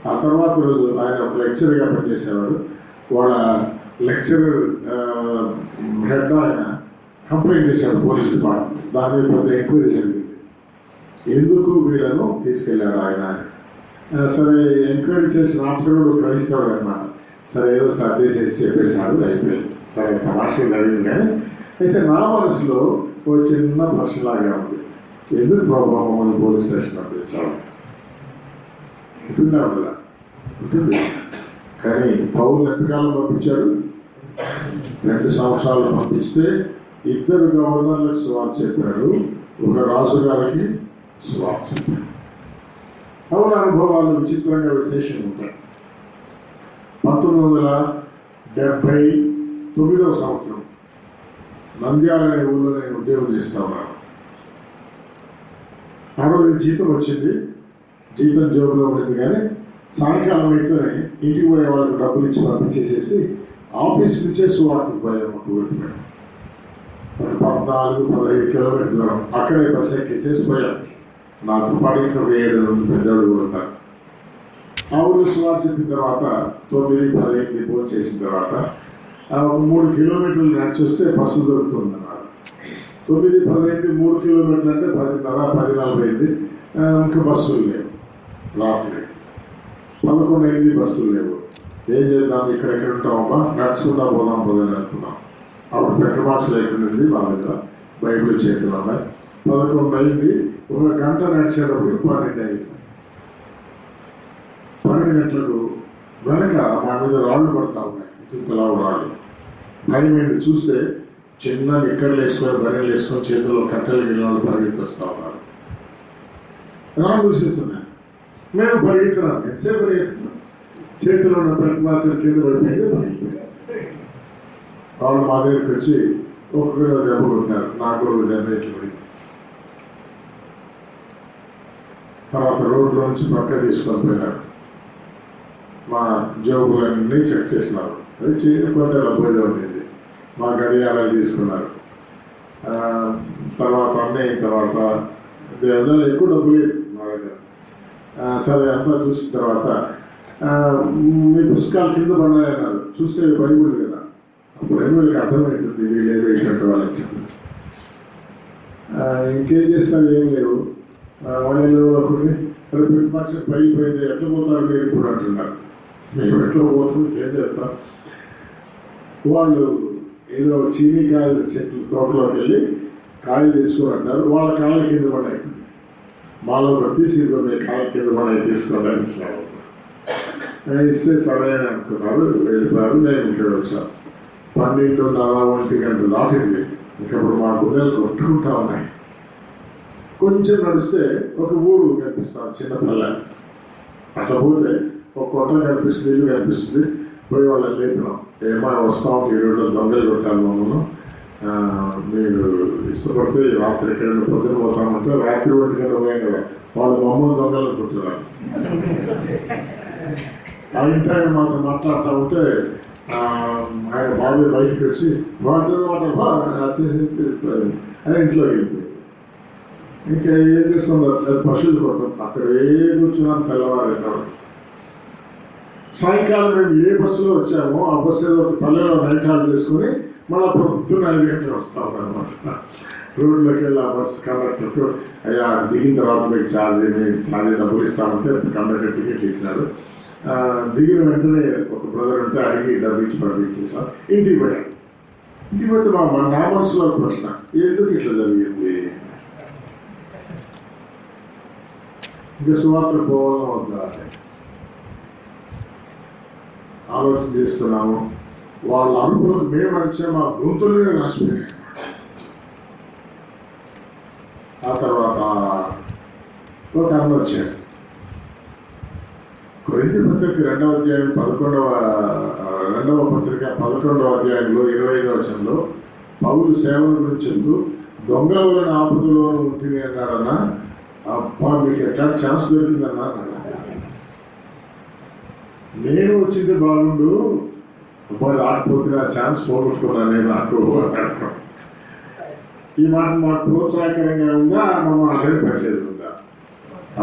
ఆ తర్వాత రోజు ఆయన ఒక లెక్చర్గా పనిచేసేవాడు. వాళ్ళ లెక్చరర్ హెడ్ ఆయన కంప్లైంట్ చేశాడు పోలీస్ డిపార్ట్మెంట్. దాని మీద పెద్ద ఎంక్వైరీ జరిగింది. ఎందుకు వీళ్ళను తీసుకెళ్ళాడు ఆయన. సరే ఎంక్వైరీ చేసిన ఆఫీసర్ కూడా క్రైస్తవుడు అన్నమాట. సరే ఏదో సర్దే చేసి చెప్పేశాడు, అయిపోయింది. సరే తమాషలు జరిగింది. కానీ అయితే నా మనసులో ఓ చిన్న ప్రశ్నలాగా ఉంది. ఎందుకు ప్రభావం మమ్మల్ని పోలీస్ స్టేషన్ పంపించాలి? ఉంటుందా ఉందా? ఉంటుంది. కానీ పౌరులు ఎంతకాలం పంపించాడు? 2 సంవత్సరాలు పంపిస్తే 2 గవర్నర్లకు సువార్త చెప్పాడు, ఒక రాజుగారికి సువార్త చెప్పాడు. అవున అనుభవాలు విచిత్రంగా విశేషంగా ఉంటాయి. 1979వ సంవత్సరం నంద్యాల అనే ఊళ్ళో నేను ఉద్యోగం చేస్తా ఉన్నాను. ఆ రోజు జీతం వచ్చింది, జీతం జోబులో ఉండేది. కానీ సాయంకాలం అయితేనే ఇంటికి పోయే వాళ్ళకి డబ్బులు ఇచ్చి పంపించేసేసి ఆఫీస్ నుంచే సువార్తకు పోయాము. 14-15 కిలోమీటర్ దూరం అక్కడే బస్సు ఎక్కేసేసి పోయాం. నాకు పాటు ఇంకా 7 పెద్దోడు కూడా ఉంటారు. ఆ ఊరు సువార్త చెప్పిన తర్వాత 9-10 భోజనం చేసిన తర్వాత ఒక 3 కిలోమీటర్లు నడిచి వస్తే బస్సు దొరుకుతుంది అన్నారు. 9-10 3 కిలోమీటర్లు అంటే 10:30-10:40 ఇంకా బస్సులు లేవు. రాత్రి 11 బస్సులు లేవు. ఏం చేద్దాం, ఇక్కడెక్కడ ఉంటామమ్మా, నడుచుకుంటా పోదాం అనుకున్నాం. అప్పుడు పెట్రోల్ బాక్స్ లేకుండింది మా దగ్గర, బైబిల్ చేతులు ఉన్నాయి. 11 1 గంట నడిచేటప్పుడు 12 12 గంటలకు వెనక మా మీద రాళ్ళు పడతా ఉన్నాయి, ఇంతలా రాళ్ళు. భయం ఏంటి చూస్తే చిన్న నిక్కర్లు వేసుకొని బర్రెలు వేసుకొని చేతుల్లో కట్టెలు గిన్నెలు పరిగెత్తి వస్తూ ఉన్నారు. రాళ్ళు చూసేస్తున్నాయి. మేము పరిగెత్తున్నాం. ఎంతసేపు పరిగెత్తున్నాం? చేతిలో ఉన్న బ్లడ్ మాస్టర్ కింద పడిపోయింది. వాళ్ళు మా దగ్గరికి వచ్చి ఒక్కొక్కరు దెబ్బ కొట్టినారు. నాకు కూడా దెబ్బ ఎట్లు పడింది. తర్వాత రోడ్లో నుంచి పక్క తీసుకొని పోయినారు. మా జోబులన్నీ చెక్ చేసినారు. అది చేయకపోతే డబ్బుగా ఉండేది. మా గడియారాలు తీసుకున్నారు. తర్వాత అన్నీ అయిన తర్వాత దేవుళ్ళు ఎక్కువ డబ్బు లేదు మా దగ్గర. సరే అంతా చూసిన తర్వాత మీ పుస్తకాలు కింద పడినాయన్నారు. చూస్తే బైబుల్ కదా. అప్పుడేమో వీళ్ళకి అర్థమవుతుంది వీళ్ళేదో ఇటువంటి వాళ్ళకి చెప్పి ఇంకేం చేస్తారు, ఏం లేవు. వాళ్ళు ఒకటి పక్షం పైపోయింది, ఎట్లా పోతారు మీరు ఇప్పుడు అంటున్నారు. మేము ఎట్లా పోతుంది ఏం చేస్తాం. వాళ్ళు ఏదో చీనీకాయలు చెట్లు తోటలోకి వెళ్ళి కాయలు తీసుకుని అంటారు. వాళ్ళ కాయలు కింద పడ్డాయి. మాలో తీసి కాయల కింద పడ్డాయి తీసుకోవాలని ఇస్తే సరే అని అనుకున్నారు. వెళ్ళిపోయారు. నేను ఇక్కడ వచ్చాను. 12:30 గంటలు దాటింది. ఇంకప్పుడు మా గుండెలు కొట్టుకుంటా ఉన్నాయి. కొంచెం నడిస్తే ఒక ఊరు కనిపిస్తాను, చిన్నపల్లె. అట్లా పోతే ఒక కొట్ట కనిపిస్తుంది, ఇల్లు కనిపిస్తుంది. పోయి వాళ్ళని లేపినాం. ఏమో వస్తా ఉంటే 2 దొంగలు కొట్టాలి మమ్మల్ని, మీరు ఇష్టపడితే రాత్రి ఎక్కడైనా పొద్దున పోతామంటే రాత్రి 1 గంట పోయాం కదా. వాళ్ళు మమ్మల్ని దొంగలు కొట్టున్నారు. ఆయన మాతో మాట్లాడుతూ ఉంటే ఆయన బాబు బయటికి వచ్చి వాటితో మాట్లాడేసి అని ఇంట్లో వెళ్ళిపోయింది. ఇంకా ఏం చేస్తున్నారు, పశువులు కొట్టం. అక్కడ కూర్చున్నాను తెల్లవారు. సాయంకాలం మేము ఏ బస్సులో వచ్చామో ఆ బస్సు ఏదో ఒక పల్లెలో నైట్ హాల్ట్ చేసుకుని మళ్ళీ పొద్దున్న 5 గంటలు వస్తాం అనమాట. రోడ్లోకి వెళ్ళి ఆ బస్సు కండక్టర్కు అయ్యా దిగిన తర్వాత మీకు ఛార్జ్ డబ్బులు ఇస్తామంటే కండక్టర్ టికెట్ ఇచ్చినాడు. దిగిన వెంటనే ఒక బ్రదర్ ఉంటే అడిగి డబ్బు ఇచ్చి పంపించేసాం. ఇంటికి పోయాం. ఇంటికి పోతే నా మనసులో ప్రశ్న, ఎందుకు ఇట్లా జరిగింది? ఇంకా సువార్త పోవాలని వద్దా ఆలోచన చేస్తున్నాము. వాళ్ళ అరుపులకు మేము వచ్చే మా గొంతులనే రాసిపోయాయి. ఆ తర్వాత ఒక అన్న వచ్చాడు. కొరింథీ పత్రిక 2వ అధ్యాయం 2వ పత్రిక 11వ అధ్యాయంలో 25వ వచనంలో పౌలు సేవల గురించి చెబుతూ దొంగల వలన ఆపదలో ఉంటుంది అన్నాడన్నా. అబ్బా మీకు ఎట్లా ఛాన్స్ దొరికిందన్నా. నేను వచ్చింది బాగుండు, అబ్బా రాకపోతే ఆ ఛాన్స్ పోగొట్టుకున్నాను నేను. నాకు ఈ మాట మాకు ప్రోత్సాహకరంగా ఉందా, మమ్మల్ని అందరికీ పరిచయం ఉందా?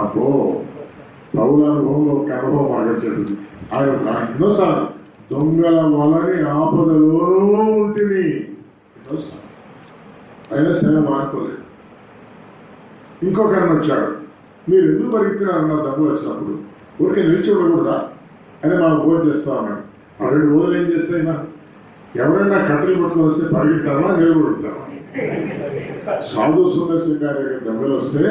అబ్బో పౌల అనుభవంలో ఒక అనుభవం మాకు చెప్తుంది. ఆయన ఎన్నోసార్లు దొంగల వలని ఆపదలోనూ ఉంటుంది. అయినా సరే మార్పులేదు. ఇంకొక ఆయన వచ్చాడు. మీరు ఎందుకు పరిగెత్తినారు నా డబ్బులు వచ్చినప్పుడు? ఊరికే నిలిచి ఉండకూడదా అని మనం భోజనం చేస్తా ఉన్నాడు. ఆ 2 రోజులు ఏం చేస్తాయినా ఎవరైనా కట్టెలు పట్టుకొని వస్తే పరిగెత్తామా నిలబడుతామా? సాధు సుందర్శన్ గారి దగ్గర దెబ్బలు వస్తే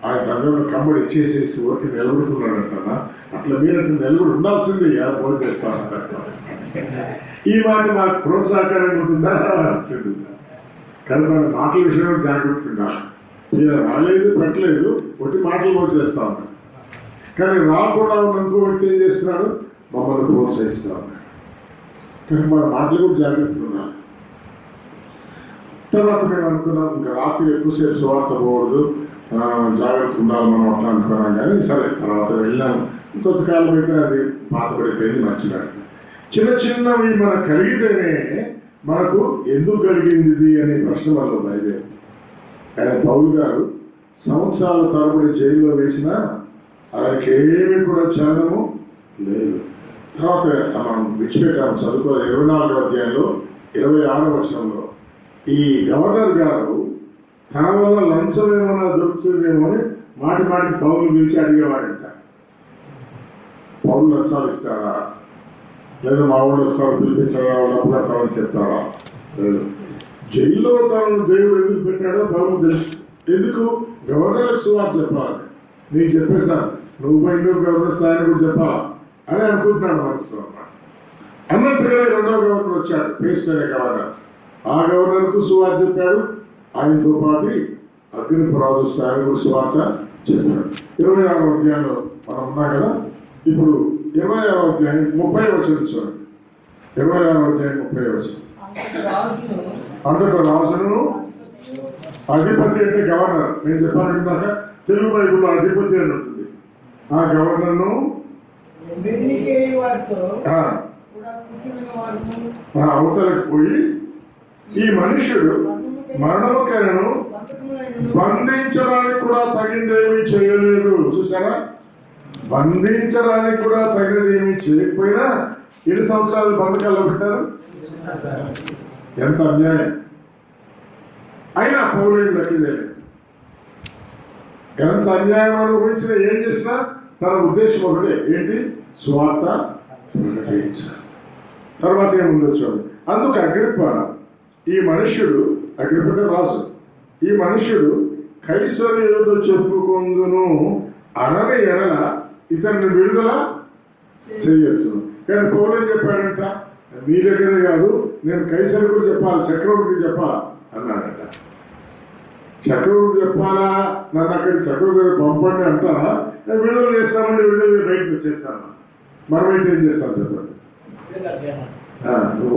ఆయన దగ్గర కమ్మడి ఇచ్చేసేసి ఊరికి నిలబడుకున్నాడంటన్నా. అట్లా మీరంటే నిలబడి ఉండాల్సింది భోజనం చేస్తామంట. ఈ మాట మాకు ప్రోత్సాహకరంగా ఉంటుందా అంటుందా? కానీ మన మాటల విషయంలో జాగ్రత్తగా ఉండాలి. రాలేదు పెట్టలేదు ఒకటి మాటలు భోజనం చేస్తా ఉన్నాడు. కానీ రాకుండా ఉన్న ఇంకో వ్యక్తి ఏం చేస్తున్నాడు, మమ్మల్ని ప్రోత్సహిస్తా ఉన్నాడు. కానీ మన మాటలు కూడా జాగ్రత్తగా ఉండాలి. తర్వాత మేము అనుకున్నాం ఇంకా రాత్రి ఎక్కువసేపు సువార్త పోకూడదు, జాగ్రత్త ఉండాలి మనం అట్లా అనుకున్నాం. కానీ సరే తర్వాత వెళ్ళాము. కొంతకాలం అయితే అది పాతపడిపోయింది, మర్చిపోయాడు. చిన్నవి మనకు కలిగితేనే మనకు ఎందుకు కలిగింది అనే ప్రశ్న వాళ్ళు బయలుదేరు. కానీ పౌలు గారు సంవత్సరాల తరబడి జైల్లో వేసినా ఆయనకి ఏమీ కూడా చలనము లేదు. తర్వాత మనం విడిచిపెట్టాము చదువుకో 24వ అధ్యాయంలో 26వ వచనంలో ఈ గవర్నర్ గారు తన వల్ల లంచం ఏమైనా దొరుకుతుందేమో అని మాటికి పౌలు పిలిచి అడిగేవాడంట. పౌలు లంచాలు ఇస్తారా, లేదా మా వాళ్ళు వస్తారు పిలిపించారా, డబ్బులు కట్టాలని చెప్తారా? లేదు. జైల్లో తను దేవుడు ఎందుకు పెట్టాడో పౌలు తెలుసు. ఎందుకు? గవర్నర్లకు సువార్త చెప్పాలి. నీకు చెప్పేశాను, నువ్వు పోయి గవర్నర్ స్థాయిని కూడా చెప్పాలా. అని అనుకుంటున్నాడు మనసులో అన్నమాట. అన్నట్టుగా రెండో గవర్నర్ వచ్చాడు, ఫేస్ట్ అనే గవర్నర్. ఆ గవర్నర్కు సువార్త చెప్పాడు. ఆయనతో పాటు అగ్నిపురాలు స్థాయి కూడా సువార్త చెప్పాడు. 26వ అధ్యాయంలో మనం ఉన్నాం కదా. ఇప్పుడు 26వ అధ్యాయం 30 వచనం చూడండి. 26వ అధ్యాయం 30 వచనం. అంతటా రాజును, అధిపతి అంటే గవర్నర్. నేను చెప్పాలంటున్నాక తెలుగు బైబుల్లో అధిపతి అని ఉంటుంది. ఆ గవర్నర్ను అవతలకు పోయి ఈ మనుష్యుడు మరణముకైనను బంధించడానికి కూడా తగిందేమీ చేయలేదు. చూసారా, బంధించడానికి కూడా తగినదేమీ చేయకపోయినా 7 సంవత్సరాలు బంధకాల్లో పెట్టారు. ఎంత అన్యాయం! అయినా పౌలేం దక్కిదేలేదు. ఎంత అన్యాయం అనుభవించినా ఏం చేసినా తన ఉద్దేశం ఒకటే, ఏంటి? సువార్త ప్రకటించాలి. తర్వాత ఏముందో చూడండి. అందుకు అగ్రిప్ప, ఈ మనుష్యుడు, అగ్రిప్ప రాజు, ఈ మనుష్యుడు కైసరేయుడు చెప్పుకుందును అనని ఎడల ఇతన్ని విడుదల చేయొచ్చు. కానీ పౌలేం చెప్పాడంట, మీ దగ్గరే కాదు, నేను కైసరు కూడా చెప్పాలి, చక్రవర్తికి చెప్పాలా అన్నాడట. చక్రవర్తి చెప్పాలా, నన్ను అక్కడికి చక్రవర్తి పంపండి అంటారా? నేను విడుదల చేస్తామండి, విడుదల బయటకు వచ్చేస్తాను. మనమైతే ఏం చేస్తాం చెప్పండి?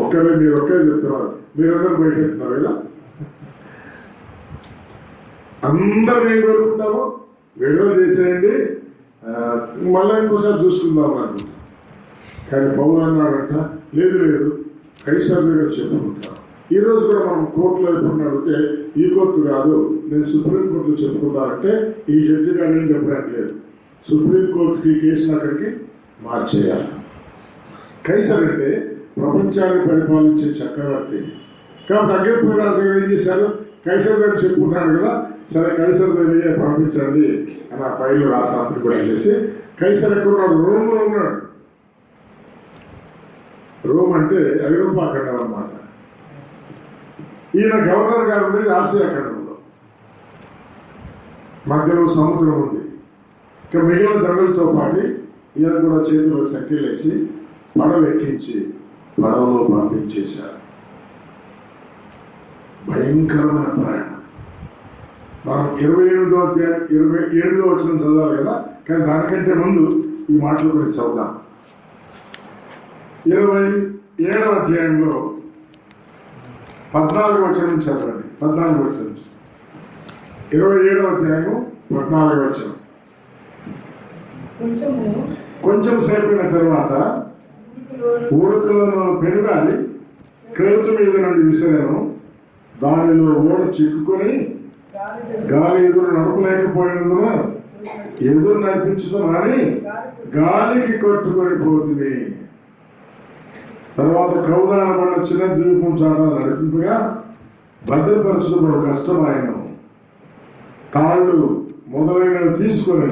ఒక్కరే, మీరు ఒక్కరే చెప్తున్నారు, మీరందరూ బయట చెప్తున్నారు కదా. అందరం ఏం కోరుకుంటాము? విడుదల చేసేయండి, మళ్ళీ ఇంకోసారి చూసుకుందాం అనుకుంటా. కానీ పౌలు అన్నాడంట, లేదు లేదు, కైసర్ దగ్గర చెప్పుకుంటాం. ఈ రోజు కూడా మనం కోర్టులో ఎప్పుడు అడిగితే, ఈ కోర్టు కాదు, నేను సుప్రీంకోర్టులో చెప్పుకుంటానంటే ఈ జడ్జి గారు ఏం చెప్పడానికి లేదు. సుప్రీంకోర్టుకి కేసును అక్కడికి మార్చేయాలి. కైసర్ అంటే ప్రపంచాన్ని పరిపాలించే చక్రవర్తి. కాబట్టి అగ్రిప్ప రాజు గారు ఏం చేశారు? కైసర్ దగ్గర చెప్పుకుంటాడు కదా, సరే కైసర్ దగ్గర పంపించండి అని ఆ ఫైల్ రాసాంతి కూడా చేసి, కైసర్ ఎక్కడున్నాడు? రోమ్లో ఉన్నాడు. రోమ్ అంటే ఐరోపా ఖండం అన్నమాట. ఈయన గవర్నర్ గారు ఉండేది ఆసియా ఖండంలో. మధ్యలో సముద్రం ఉంది. ఇక మిగిలిన దండలతో పాటు ఈయన కూడా చేతిలో సంఖ్యలేసి పడవ ఎక్కించి పడవలో పంపించేశారు. భయంకరమైన ప్రయాణం. మనం 28వ అధ్యాయం 27వ వచనం చదవాలి కదా, కానీ దానికంటే ముందు ఈ మాటలు గురించి చదువుదాం. 27వ అధ్యాయంలో 14వ వచనం చదవండి. 14వ వచనం, 27వ అధ్యాయం 14వ వచనం. కొంచెం సేపైన తర్వాత ఊరుకులో పెనుగాలి క్రేతు మీద నుండి విసిరాను. దానిలో ఓడ చిక్కుకొని గాలి ఎదురు నడపలేకపోయినందున ఎదురు నడిపించుకుని గాలికి కొట్టుకొని పోతుంది. తర్వాత కౌదానబడిన చిన్న ద్వీపం చాట నడిపింపగా భద్రపరచడం కష్టమైన తాళ్ళు మొదలైనవి తీసుకొని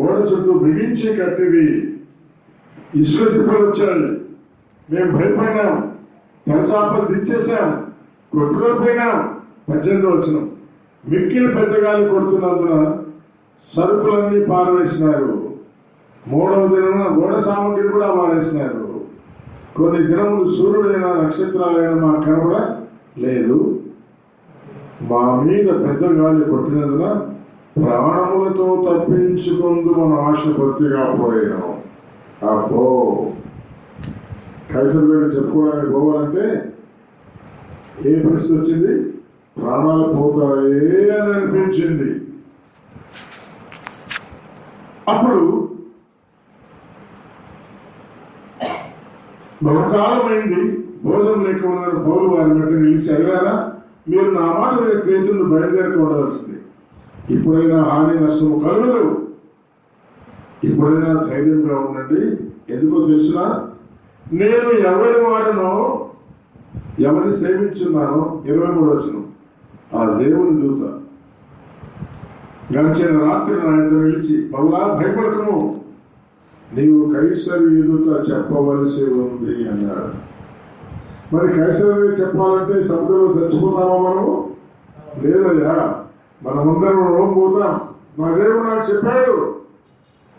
ఓడ చుట్టూ బిగించి కట్టివి. ఇసుక తిప్పలు వచ్చాయి. మేము భయపడినాం, తలచాపలు దించేసాం, కొట్టుకోకపోయినాం. 18వ వచనం. మిక్కిలి పెద్దగాలి కొడుతున్నందున సరుకులన్నీ పారవేసినారు. 3వ దిన ఓడ సామగ్రి కూడా పారేసినారు. కొన్ని దినములు సూర్యుడైన నక్షత్రాలైన మాకు కనబడ లేదు. మా మీద పెద్ద గాలి కొట్టినందున ప్రాణములతో తప్పించుకుందు మన ఆశ పూర్తిగా పోయాం. అబ్బో, కైసర్ దగ్గర చెప్పుకోవడానికి పోవాలంటే ఏ పరిస్థితి వచ్చింది? ప్రాణాలు పోతాయే అని అనిపించింది. అప్పుడు బహుకాలమైంది, భోజనం లేక ఉన్న పౌలు వారి మధ్య నిలిచి అడిగారా, మీరు నా మాట మీద క్రేతులను బయలుదేరక ఉండవలసింది. ఇప్పుడైనా హాని నష్టము కలగదు. ఇప్పుడైనా ధైర్యంగా ఉండండి. ఎందుకో తెలుసునా? నేను ఎవరి వాడనో ఎవరిని సేవించున్నానో 23వ వచనం. ఆ దేవుని దూత గడిచిన రాత్రి నాయనతో నిలిచి, పౌలా భయపడకము, నీవు కైసరు ఎదుట చెప్పవలసి ఉంది అన్నాడు. మరి కైసరు చెప్పాలంటే సముద్రంలో చచ్చిపోతామా మనము? లేదయ్యా, మనమందరం రోమ్ పోతాం, మా దేవుడు నాకు చెప్పాడు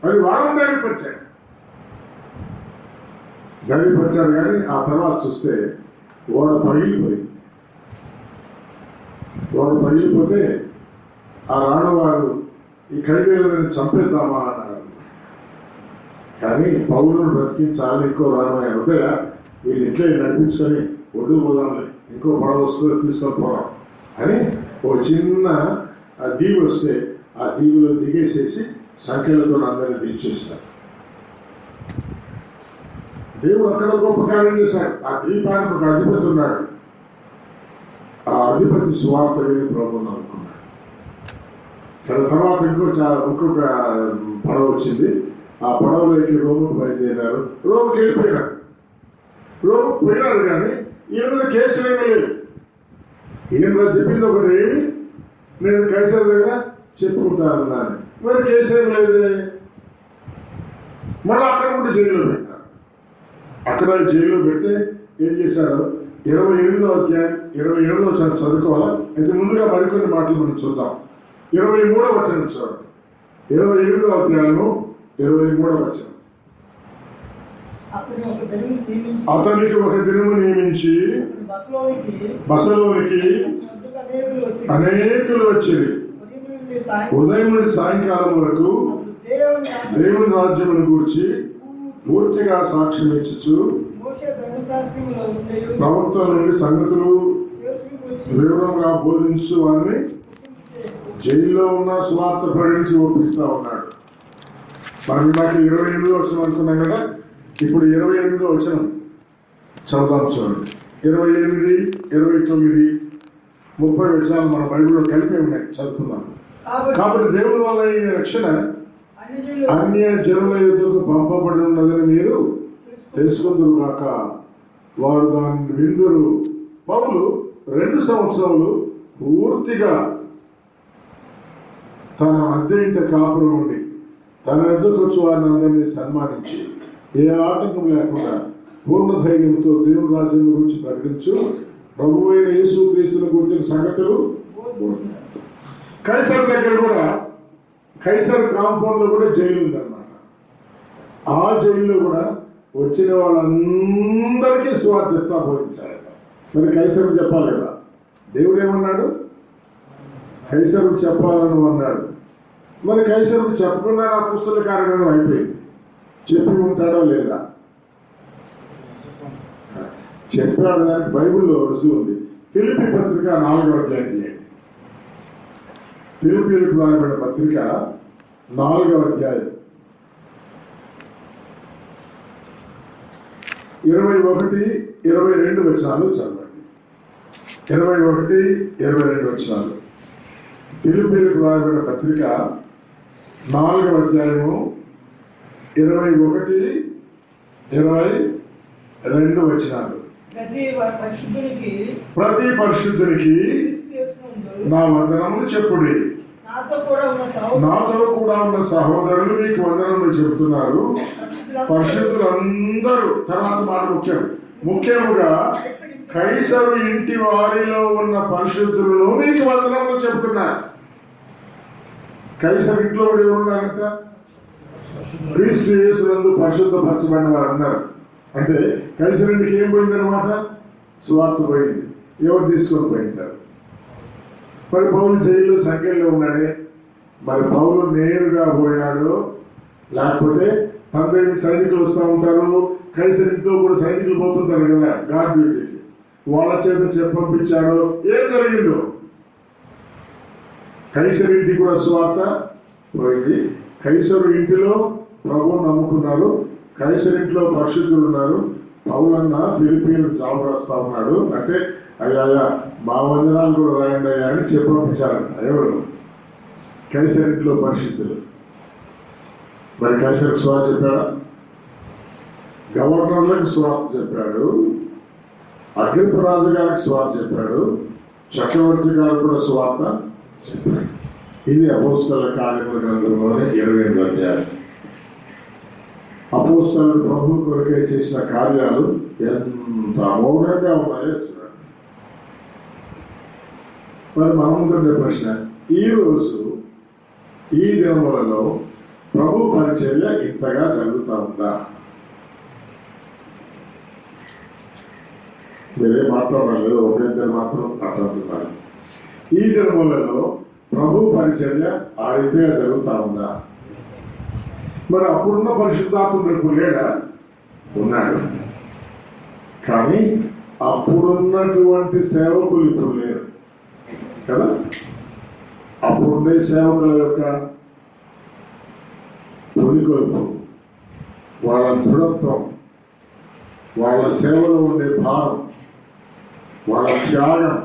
అని వాళ్ళని దగ్గరికి వచ్చాడు. ధైర్యపరిచారు. కానీ ఆ తర్వాత చూస్తే ఓడ పగిలిపోయింది. ఓడ పగిలిపోతే ఆ రాణవారు ఈ ఖైదీలను చంపేద్దామా అన్నారు. కానీ పౌరులను బ్రతికించాలని ఇంకో రాణవారు వద్ద వీళ్ళు ఇట్లే నడిపించుకొని ఒడ్డు పోదాంలే, ఇంకో పడవ వస్తుందో తీసుకొని పోదాం అని ఒక చిన్న దీవి వస్తే ఆ దీవిలో దిగేసేసి సంఖ్యలతో అందరినీ దించేస్తారు. దేవుడు అక్కడ గొప్ప కార్యం చేశాడు. ఆ ద్వీపానికి ఒక అధిపతి ఉన్నాడు. ఆ అధిపతి సువార్త విని ప్రభువుని అనుకున్నాడు. సరే, తర్వాత ఇంకొక పడవ వచ్చింది. ఆ పడవలోకి రోముకు బయలుదేరారు. రోముకి వెళ్ళిపోయినారు. రోముకు పోయినారు కానీ ఈయన మీద కేసులు ఏమీ లేవు. ఈయన చెప్పింది ఒకటి, నేను కైసర్ దగ్గర చెప్పుకుంటానన్నాను. మరి కేసు ఏం లేదే. మళ్ళీ అక్కడ కూడా జైల్లో పెట్టారు. అక్కడ జైల్లో పెడితే ఏం చేశారు? 28వ అధ్యాయం 27వ వచనం చదువుకోవాలా? అయితే ముందుగా మరికొన్ని మాటలు మనం చూద్దాం. 23వ వచనం చూడండి. 28వ అధ్యాయము 23వ వచనం. అతనికి ఒక దినము నియమించి బసలోనికి అనేకులు వచ్చేది. ఉదయం నుండి సాయంకాలం వరకు దేవుని రాజ్యమును గూర్చి పూర్తిగా సాక్ష్యం ఇచ్చు ప్రభుత్వం నుండి సంగతులు వివరంగా బోధించు వారిని జైల్లో ఉన్న సువార్త ప్రకటించి ఒప్పిస్తా ఉన్నాడు. మనం ఇందాక 28వ వచనం అనుకున్నాం కదా, ఇప్పుడు 28వ వచనం చదువుదాం. చూడండి, 28, 29, 30 వచనాలు మన బైబిల్లో కలిపి ఉన్నాయి, చదువుకుందాం. కాబట్టి దేవుని వల్ల ఈ రక్షణ అన్య జనుల యుద్ధకు పంపబడి ఉన్నదని మీరు తెలుసుకుందరు కాక వారు దాన్ని విందురు. పౌలు 2 సంవత్సరాలు పూర్తిగా తన అద్దె ఇంట కాపురం ఉండి తన ఎద్దుకు వచ్చి వారిని అందరినీ సన్మానించి ఏ ఆటంకం లేకుండా పూర్ణ ధైర్యంతో దేవుని రాజ్యం గురించి ప్రకటించు ప్రభువైన యేసు క్రీస్తుని గురించిన సంగతులు. కైసర్ దగ్గర కూడా, కైసర్ కాంపౌండ్ లో కూడా జైలు ఉందన్నమాట. ఆ జైల్లో కూడా వచ్చిన వాళ్ళందరికీ సువార్త చెప్తా బోధించారట. మరి కైసరు చెప్పాలి కదా. దేవుడు ఏమన్నాడు? కైసరు చెప్పాలని అన్నాడు. మరి కైసరు చెప్పకుండా నా పుస్తక కార్యక్రమం అయిపోయింది. చెప్పి ఉంటాడో లేదా? చెప్పాడు. దానికి బైబిల్లో రుజువు ఉంది. ఫిలిప్పీ పత్రిక 4వ అధ్యాయం చేయండి. ఫిలిప్పీలకు రాయబడిన పత్రిక 4వ అధ్యాయం 21, 22 వచనాలు చదవండి. 21, 22 వచనాలు. ఫిలిప్పీలకు రాయబడిన పత్రిక 4వ అధ్యాయము 21, 22 వచనాలు. ప్రతి పరిశుద్ధునికి నా వందనములు చెప్పుడి. నాతో కూడా ఉన్న సహోదరులు మీకు వందనములు చెబుతున్నారు. పరిశుద్ధులందరూ, తర్వాత మాట ముఖ్యముగా కైసరు ఇంటి వారిలో ఉన్న పరిశుద్ధులలో మీకు వందనములు చెబుతున్నారు. కైసరు ఇంట్లో కూడా ఎవరున్నారంట? క్రీస్తు యేసునందు పరిశుద్ధపరచబడిన వారు అన్నారు. అంటే కైసరు ఇంటికి ఏం పోయిందనమాట? సువార్త పోయింది. ఎవరు తీసుకొని పోయింటారు? మరి పౌలు జైలు సంఖ్యలో ఉన్నాడే. మరి పౌలు నేరుగా పోయాడు, లేకపోతే తన దగ్గర సైనికులు వస్తూ ఉంటారు. కైసర్ ఇంట్లో కూడా సైనికులు పోతుంటారు కదా గార్డ్ డ్యూటీకి. వాళ్ళ చేత పంపించాడు. ఏం జరిగిందో? కైసర్ ఇంటికి కూడా సువార్త పోయింది. కైసరు ఇంటిలో ప్రభువుని నమ్ముకున్నారు. కైసర్ ఇంట్లో పరిశుద్ధులు ఉన్నారు. పౌలన్న ఫిలిప్పీలకు జాబ్ రాస్తా ఉన్నాడు. అంటే అయ్యా మా వందనాలు కూడా రాయండి అయ్యా అని పంపించారంట. ఎవరు? కైసర్ ఇంట్లో పరిశుద్ధులు. మరి కైసర్కి సువార్త చెప్పాడా? గవర్నర్లకు సువార్త చెప్పాడు. అగ్రిప్ప రాజు గారికి సువార్త చెప్పాడు. చక్రవర్తి గారు కూడా సువార్త చెప్పాడు. ఇది అపోస్తలుల కార్యముల గ్రంథంలోనే 28వ అధ్యాయం. అపోస్తలులు ప్రభు కొరకై చేసిన కార్యాలు ఎంత అమోఘంగా ఉన్నాయో చూడండి. మరి మనం ఉండే ప్రశ్న, ఈరోజు ఈ దినములలో ప్రభు పరిచర్య ఇంతగా జరుగుతూ ఉందా? మీరే మాట్లాడలేదు, ఒక ఇద్దరు మాత్రం మాట్లాడుతున్నారు. ఈ దినములలో ప్రభు పరిచర్య ఆ రీతిగా జరుగుతా ఉందా? మరి అప్పుడున్న పరిశుద్ధాత్ముడు ఇప్పుడు లేడా? ఉన్నాడు. కానీ అప్పుడున్నటువంటి సేవకులు ఇప్పుడు లేరు కదా. అప్పుడుండే సేవకుల యొక్క పొలికొలుపు, వాళ్ళ దృఢత్వం, వాళ్ళ సేవలో ఉండే భారం, వాళ్ళ త్యాగం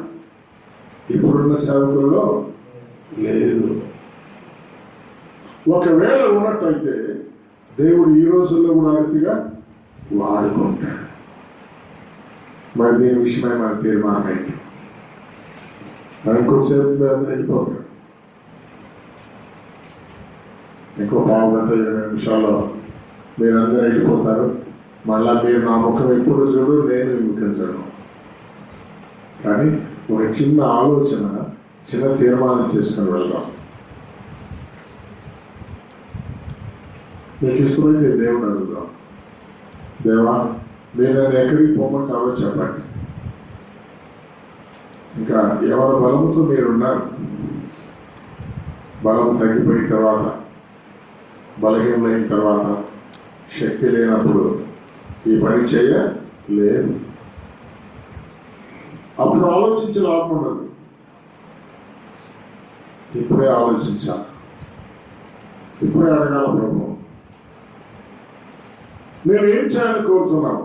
ఇప్పుడున్న సేవకులలో లేదు. ఒకవేళ ఉన్నట్టయితే దేవుడు ఈ రోజుల్లో కూడా రీతిగా వాడుకుంటాడు. మరి దీని విషయమై మన తీర్మానం ఏంటి? మరి ఇంకోసేపు అందరూ వెళ్ళిపోతాడు. ఇంకో 5 గంట 20 నిమిషాల్లో మీరందరూ వెళ్ళిపోతారు. మళ్ళా మీరు నా ముఖం ఎప్పుడు చూడు, నేను మీ ముఖం చూడను. కానీ ఒక చిన్న ఆలోచన, చిన్న తీర్మానం చేసుకుని వెళ్దాం. మీకు ఇష్టమైతే దేవుడు అడుగుదాం, దేవా మీరు నన్ను ఎక్కడికి పోమంటారో చెప్పండి. ఇంకా ఎవరి బలంతో మీరున్నారు, బలం తగ్గిపోయిన తర్వాత, బలహీనమైన తర్వాత, శక్తి లేనప్పుడు ఈ పని చేయలేదు. అప్పుడు ఆలోచించే లాభం ఉండదు. ఇప్పుడే ఆలోచించాలి, ఇప్పుడే అడగాల ప్రభు, నేను ఏం చేయాలని కోరుతున్నాను,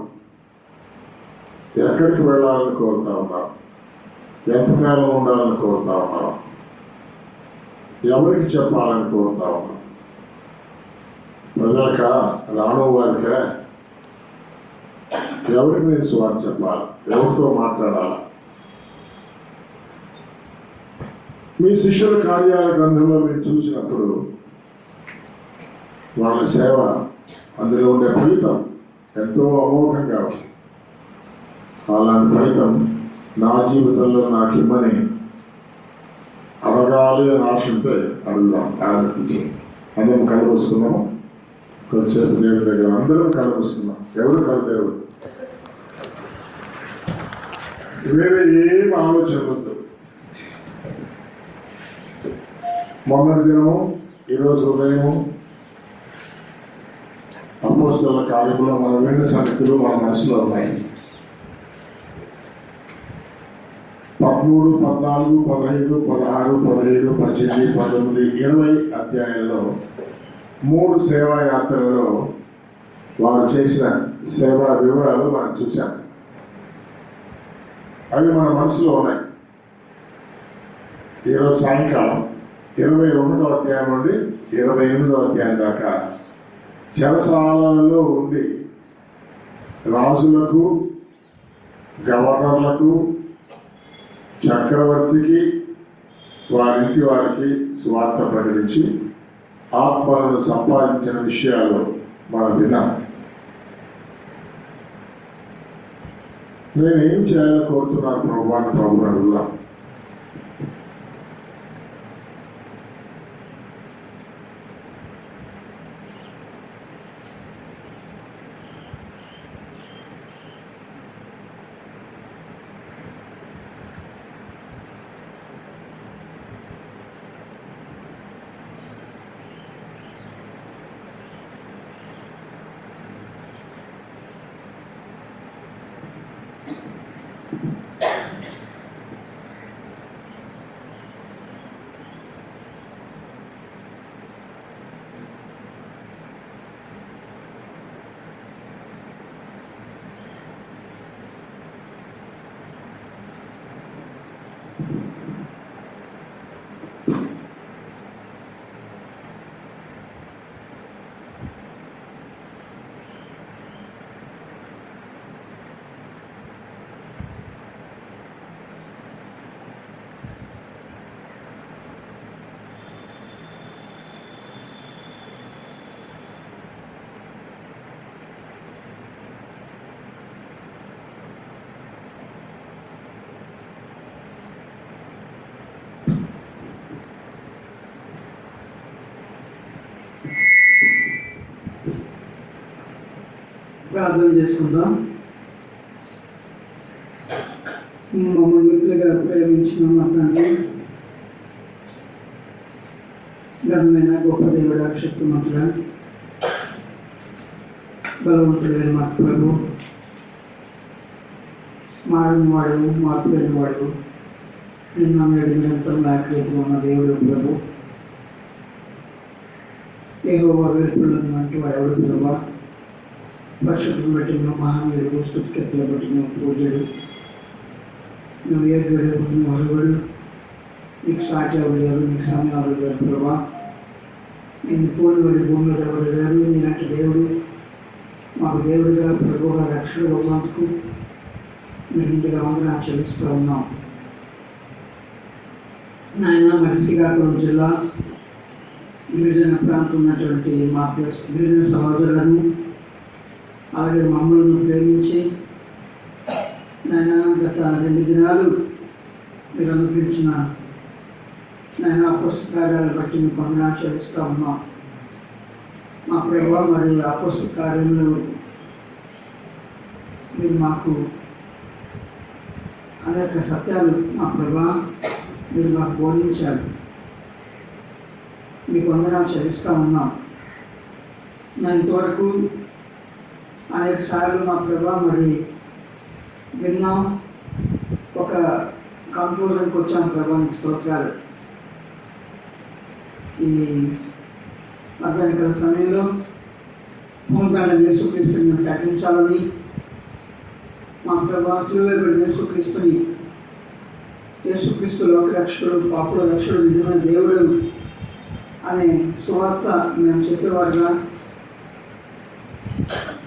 ఎక్కడికి వెళ్ళాలని కోరుతా ఉన్నాను, ఎంతకాలం ఉండాలని కోరుతా ఉన్నాను, ఎవరికి చెప్పాలని కోరుతా ఉన్నాను. ప్రజలక, రాను వారిక, ఎవరికి నేను సువార్త చెప్పాలి, ఎవరితో మాట్లాడాలి? మీ శిష్యుల కార్యాల గ్రంథంలో మీరు చూసినప్పుడు వాళ్ళ సేవ, అందులో ఉండే ఫలితం ఎంతో అమోఘంగా ఉంది. అలాంటి ఫలితం నా జీవితంలో నాకు ఇమ్మని అడగాలి అని ఆశ ఉంటే అడుగుదాం. ఆలోచించి అందరం కలబోసుకున్నాము. కొద్దిసేపు దేవుడి దగ్గర అందరం కలబోసుకున్నాం. ఎవరు కలదేవుడు, వేరే ఏం ఆలోచన వద్దు. మొన్నటి దినము, ఈరోజు ఉదయము అపోస్తలుల కార్యములో మనం విన్న సంగతులు మన మనసులో ఉన్నాయి. 13, 14, 15, 16, 17, 18, 19, 20 అధ్యాయంలో 3 సేవా యాత్రలలో వారు చేసిన సేవా వివరాలు మనం చూసాం. అవి మన మనసులో ఉన్నాయి. ఈరోజు సాయంకాలం 21వ అధ్యాయం నుండి 28వ అధ్యాయం దాకా చెరసాలలో ఉండి రాజులకు, గవర్నర్లకు, చక్రవర్తికి, వారింటి వారికి సువార్త ప్రకటించి ఆత్మలను సంపాదించిన విషయాలు మనం విన్నాం. నేనేం చేయాలని కోరుతున్నాను ప్రభు అని ప్రభు అడుగుదాం. ప్రార్థన చేసుకుందాం. మమ్మల్ని మిక్కులుగా ప్రేమించిన మా తండ్రి, ఘనమైన గొప్ప దేవుడ, శక్తిమంతుడ, బలవంతుడైన మా ప్రభు, మారిన వాడు, మార్పు లేని వాడు, నిన్న నేడు నిరంతరం ఏకరీతిగా ఉన్న దేవుడు ప్రభు. యెహోవా వెలుపలను అంటూ ఎవడు ప్రభా, పరిశుద్ధం బట్టి నువ్వు మహావీరుడు, స్తుతికీర్తనలు బట్టి నువ్వు పూజ్యుడు, నువ్వు ఏ గడుపు నువ్వు అరుగుడు, నీకు సాటి ఎవరు లేరు, నీకు సమయాలు లేరు ప్రభా. నేను పోలి వాడి భూమిలో ఎవరు లేరు, నేనంటే దేవుడు మాకు దేవుడిగా ప్రభువుగా రక్షణ ఉన్నందుకు మీరు ఇంటిగా వందనాలు చెల్లిస్తూ ఉన్నాం. నాయన మరి శ్రీకాకుళం జిల్లా గిరిజన ప్రాంతం ఉన్నటువంటి మా గిరిజన సహోదరులను, అలాగే మమ్మల్ని ప్రేమించి నాయన గత 2 దినాలు మీరు అనుగ్రహించిన నాయన పుస్తకాలను బట్టి మీకు వందనాలు చెల్లిస్తూ ఉన్నాం. మా ప్రభావ మరి ఆ పుస్తకాలను మీరు మాకు అనేక సత్యాలు మా ప్రభా మీరు మాకు బోధించారు. మీకు వందనాలు చెల్లిస్తూ ఉన్నాం. నేను ఇంతవరకు అనేక సార్లు మా ప్రభా మరి విన్నాం, ఒక కంక్లూజన్కి వచ్చాం ప్రభా, మీకు స్తోత్రాలు. ఈ మధ్యాహ్నకాల సమయంలో భూమికాండ యేసుక్రీస్తుని మేము ప్రకటించాలని, మా ప్రభా శిలువలో యేసుక్రీస్తుని, యేసుక్రీస్తు లోక రక్షకుడు, పాపుల రక్షకుడు, నిజమైన దేవుడు అనే సువార్త మేము చెప్పేవారుగా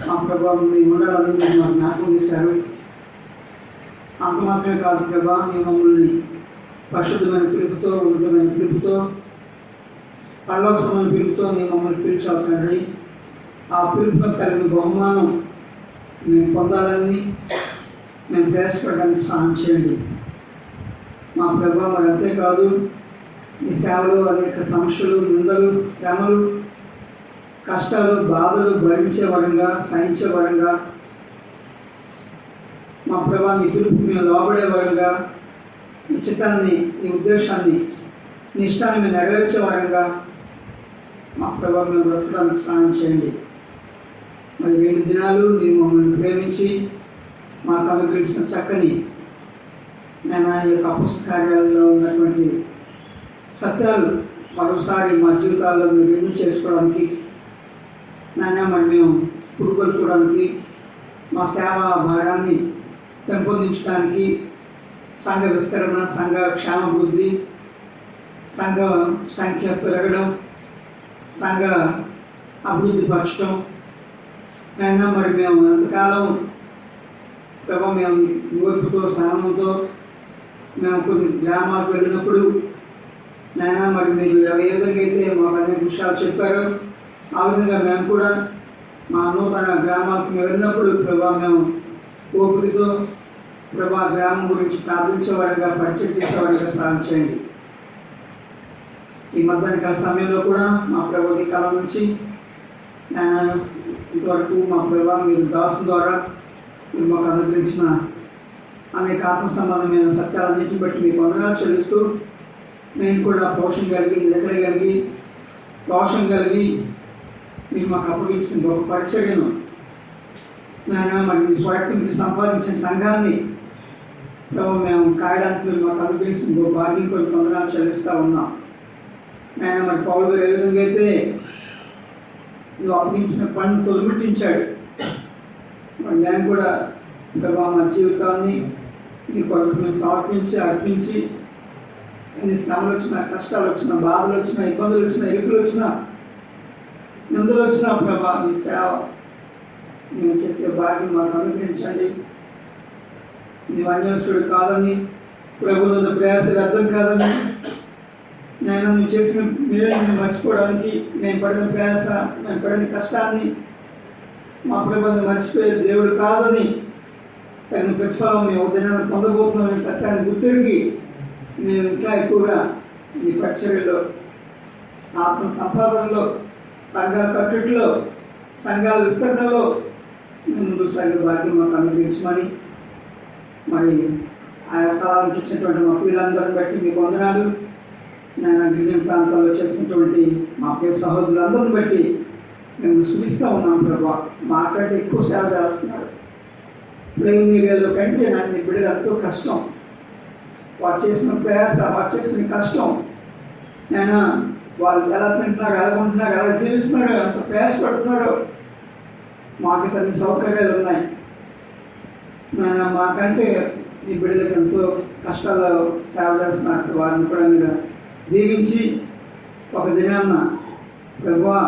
మా ప్రభావం మీ ఉండాలని మీరు మాకు జ్ఞాపకం చేశారు. అంత మాత్రమే కాదు ప్రభా, మేము మమ్మల్ని పరిశుద్ధమైన పిలుపుతో, ఉన్నతమైన పిలుపుతో, పరలోకమైన పిలుపుతో మేము మమ్మల్ని పిలిచావు తండ్రి. ఆ పిలుపును కలిగిన బహుమానం మేము పొందాలని, మేము ప్రయాసపడడానికి సహాయం చేయండి మా ప్రభా. మరి అంతేకాదు ఈ సేవలో అనేక సమస్యలు, నిందలు, శ్రమలు, కష్టాలు, బాధలు భరించే వరంగా, సహించే వరంగా మా ప్రభా నీ పిలుపు మేము లోబడే వరంగా, నీ చిత్తాన్ని, నీ ఉద్దేశాన్ని, నీ ఇష్టాన్ని మేము నెరవేర్చే వరంగా మా ప్రభా మేము బ్రతకడానికి సహాయం చేయండి. మరి 2 దినాలు మీరు మమ్మల్ని ప్రేమించి మాకు అనుగ్రహించిన చక్కని నేను ఆ యొక్క అపొస్తల కార్యాలలో ఉన్నటువంటి సత్యాలు మరోసారి మా జీవితాల్లో మీరు రిన్యూ చేసుకోవడానికి, నాయన మరి మేము పురుగొల్పుకోవడానికి, మా సేవా భాగాన్ని పెంపొందించడానికి, సంఘ విస్తరణ, సంఘ క్షేమాభివృద్ధి, సంఘ సంఖ్య పెరగడం, సంఘ అభివృద్ధి పరచడం, అయినా మరి మేము ఎంతకాలం ప్రభావ మేము ఓర్పుతో, సహనంతో మేము కొన్ని గ్రామాలకు వెళ్ళినప్పుడు నాయన మరి మీరు ఏ విధంగా అయితే మాకు అనేక విషయాలు చెప్పారో ఆ విధంగా మేము కూడా మా నూతన గ్రామాలకు మేము వెళ్ళినప్పుడు ప్రభావ మేము ఓపికతో ప్రభా గ్రామం గురించి ప్రార్థించేవారిగా, పరిచయం చేసేవారిగా సాయం చేయండి. ఈ మధ్యాహ్నకాల సమయంలో కూడా మా ప్రభుత్వ కాలం నుంచి ఇంతవరకు మా ప్రభావ మీరు దాసు ద్వారా మీరు మాకు అనుగ్రహించిన అనేక ఆత్మ సంబంధమైన సత్యాలన్నింటిని బట్టి మీకు వందనాలు చెల్లిస్తూ, మేము కూడా పోషణ కలిగి, నిలకడ కలిగి, దోషం కలిగి మీరు మాకు అప్పగించిన గొప్ప పరిచర్యను నేను మరి మీ స్వార్థంకి సంపాదించిన సంఘాన్ని ప్రభావ మేము కాయడానికి మీరు మాకు అనుగ్రహించిన గొప్ప భాగ్యం కొన్ని వందనాలు చెల్లిస్తూ ఉన్నాం. నేను మరి పౌలు గారు ఏ విధంగా అయితే నువ్వు అప్పగించిన పని తొలిమిట్టించాడు, మరి నేను కూడా ప్రభావ మా జీవితాన్ని నీ కొరకు మేము సమర్పించి, అర్పించి, ఎన్ని శ్రమలు వచ్చినా, కష్టాలు వచ్చినా, బాధలు వచ్చినా, ఇబ్బందులు వచ్చినా, ఇరుకులు వచ్చినా, నిందలు వచ్చినా ప్రభా మీ సేవ మేము చేసే భాగ్యం మాకు అనుగ్రహించండి. నీ అన్యోన్యుడు కాదని, ప్రభువుల ప్రయాస వ్యర్థం కాదని, నేను నువ్వు చేసిన మేలుని మర్చిపోవడానికి మేము పడిన ప్రయాస, మేము పడిన కష్టాన్ని మా ప్రభువుని మర్చిపోయే దేవుడు కాదని, తగిన ప్రతిఫలం మేము దినాన్ని పొందబోతున్నామనే సత్యాన్ని గుర్తిరిగి మేము ఇంకా ఎక్కువగా ఈ పరిచర్యలో, ఆత్మ సంపాదనలో, సంఘాల కట్టుట్లో, సంఘాల విస్తరణలో ముందు సాగే భాగ్యం మాకు అనుగ్రహించమని మరి ఆయా స్థలాలను చూసినటువంటి మా పిల్లలందరిని బట్టి మీకు వందనాలు. నేను గిరిజన ప్రాంతాల్లో చేసినటువంటి మా ప్రియ సహోదరులందరిని బట్టి మేము సుఖిస్తూ ఉన్నాం ప్రభా. మాకంటే ఎక్కువ సేవ చేస్తున్నారు. ప్రేమ వీళ్ళ కంటే నాకు నీ బిడ్డలు ఎంతో కష్టం. వారు చేసిన ప్రయాస, వారు చేసిన కష్టం, నేను వాళ్ళు ఎలా తింటున్నారు, ఎలా ఉంటున్నారు, ఎలా జీవిస్తున్నారు, ఎంత ప్రయాసపడుతున్నారో. మాకు కొన్ని సౌకర్యాలు ఉన్నాయి. నేను మాకంటే నీ బిడ్డలకు ఎంతో కష్టాల్లో సేవ చేస్తున్నారు. వారిని కూడా మీరు దీవించి ఒక దినాన్న ప్రభువా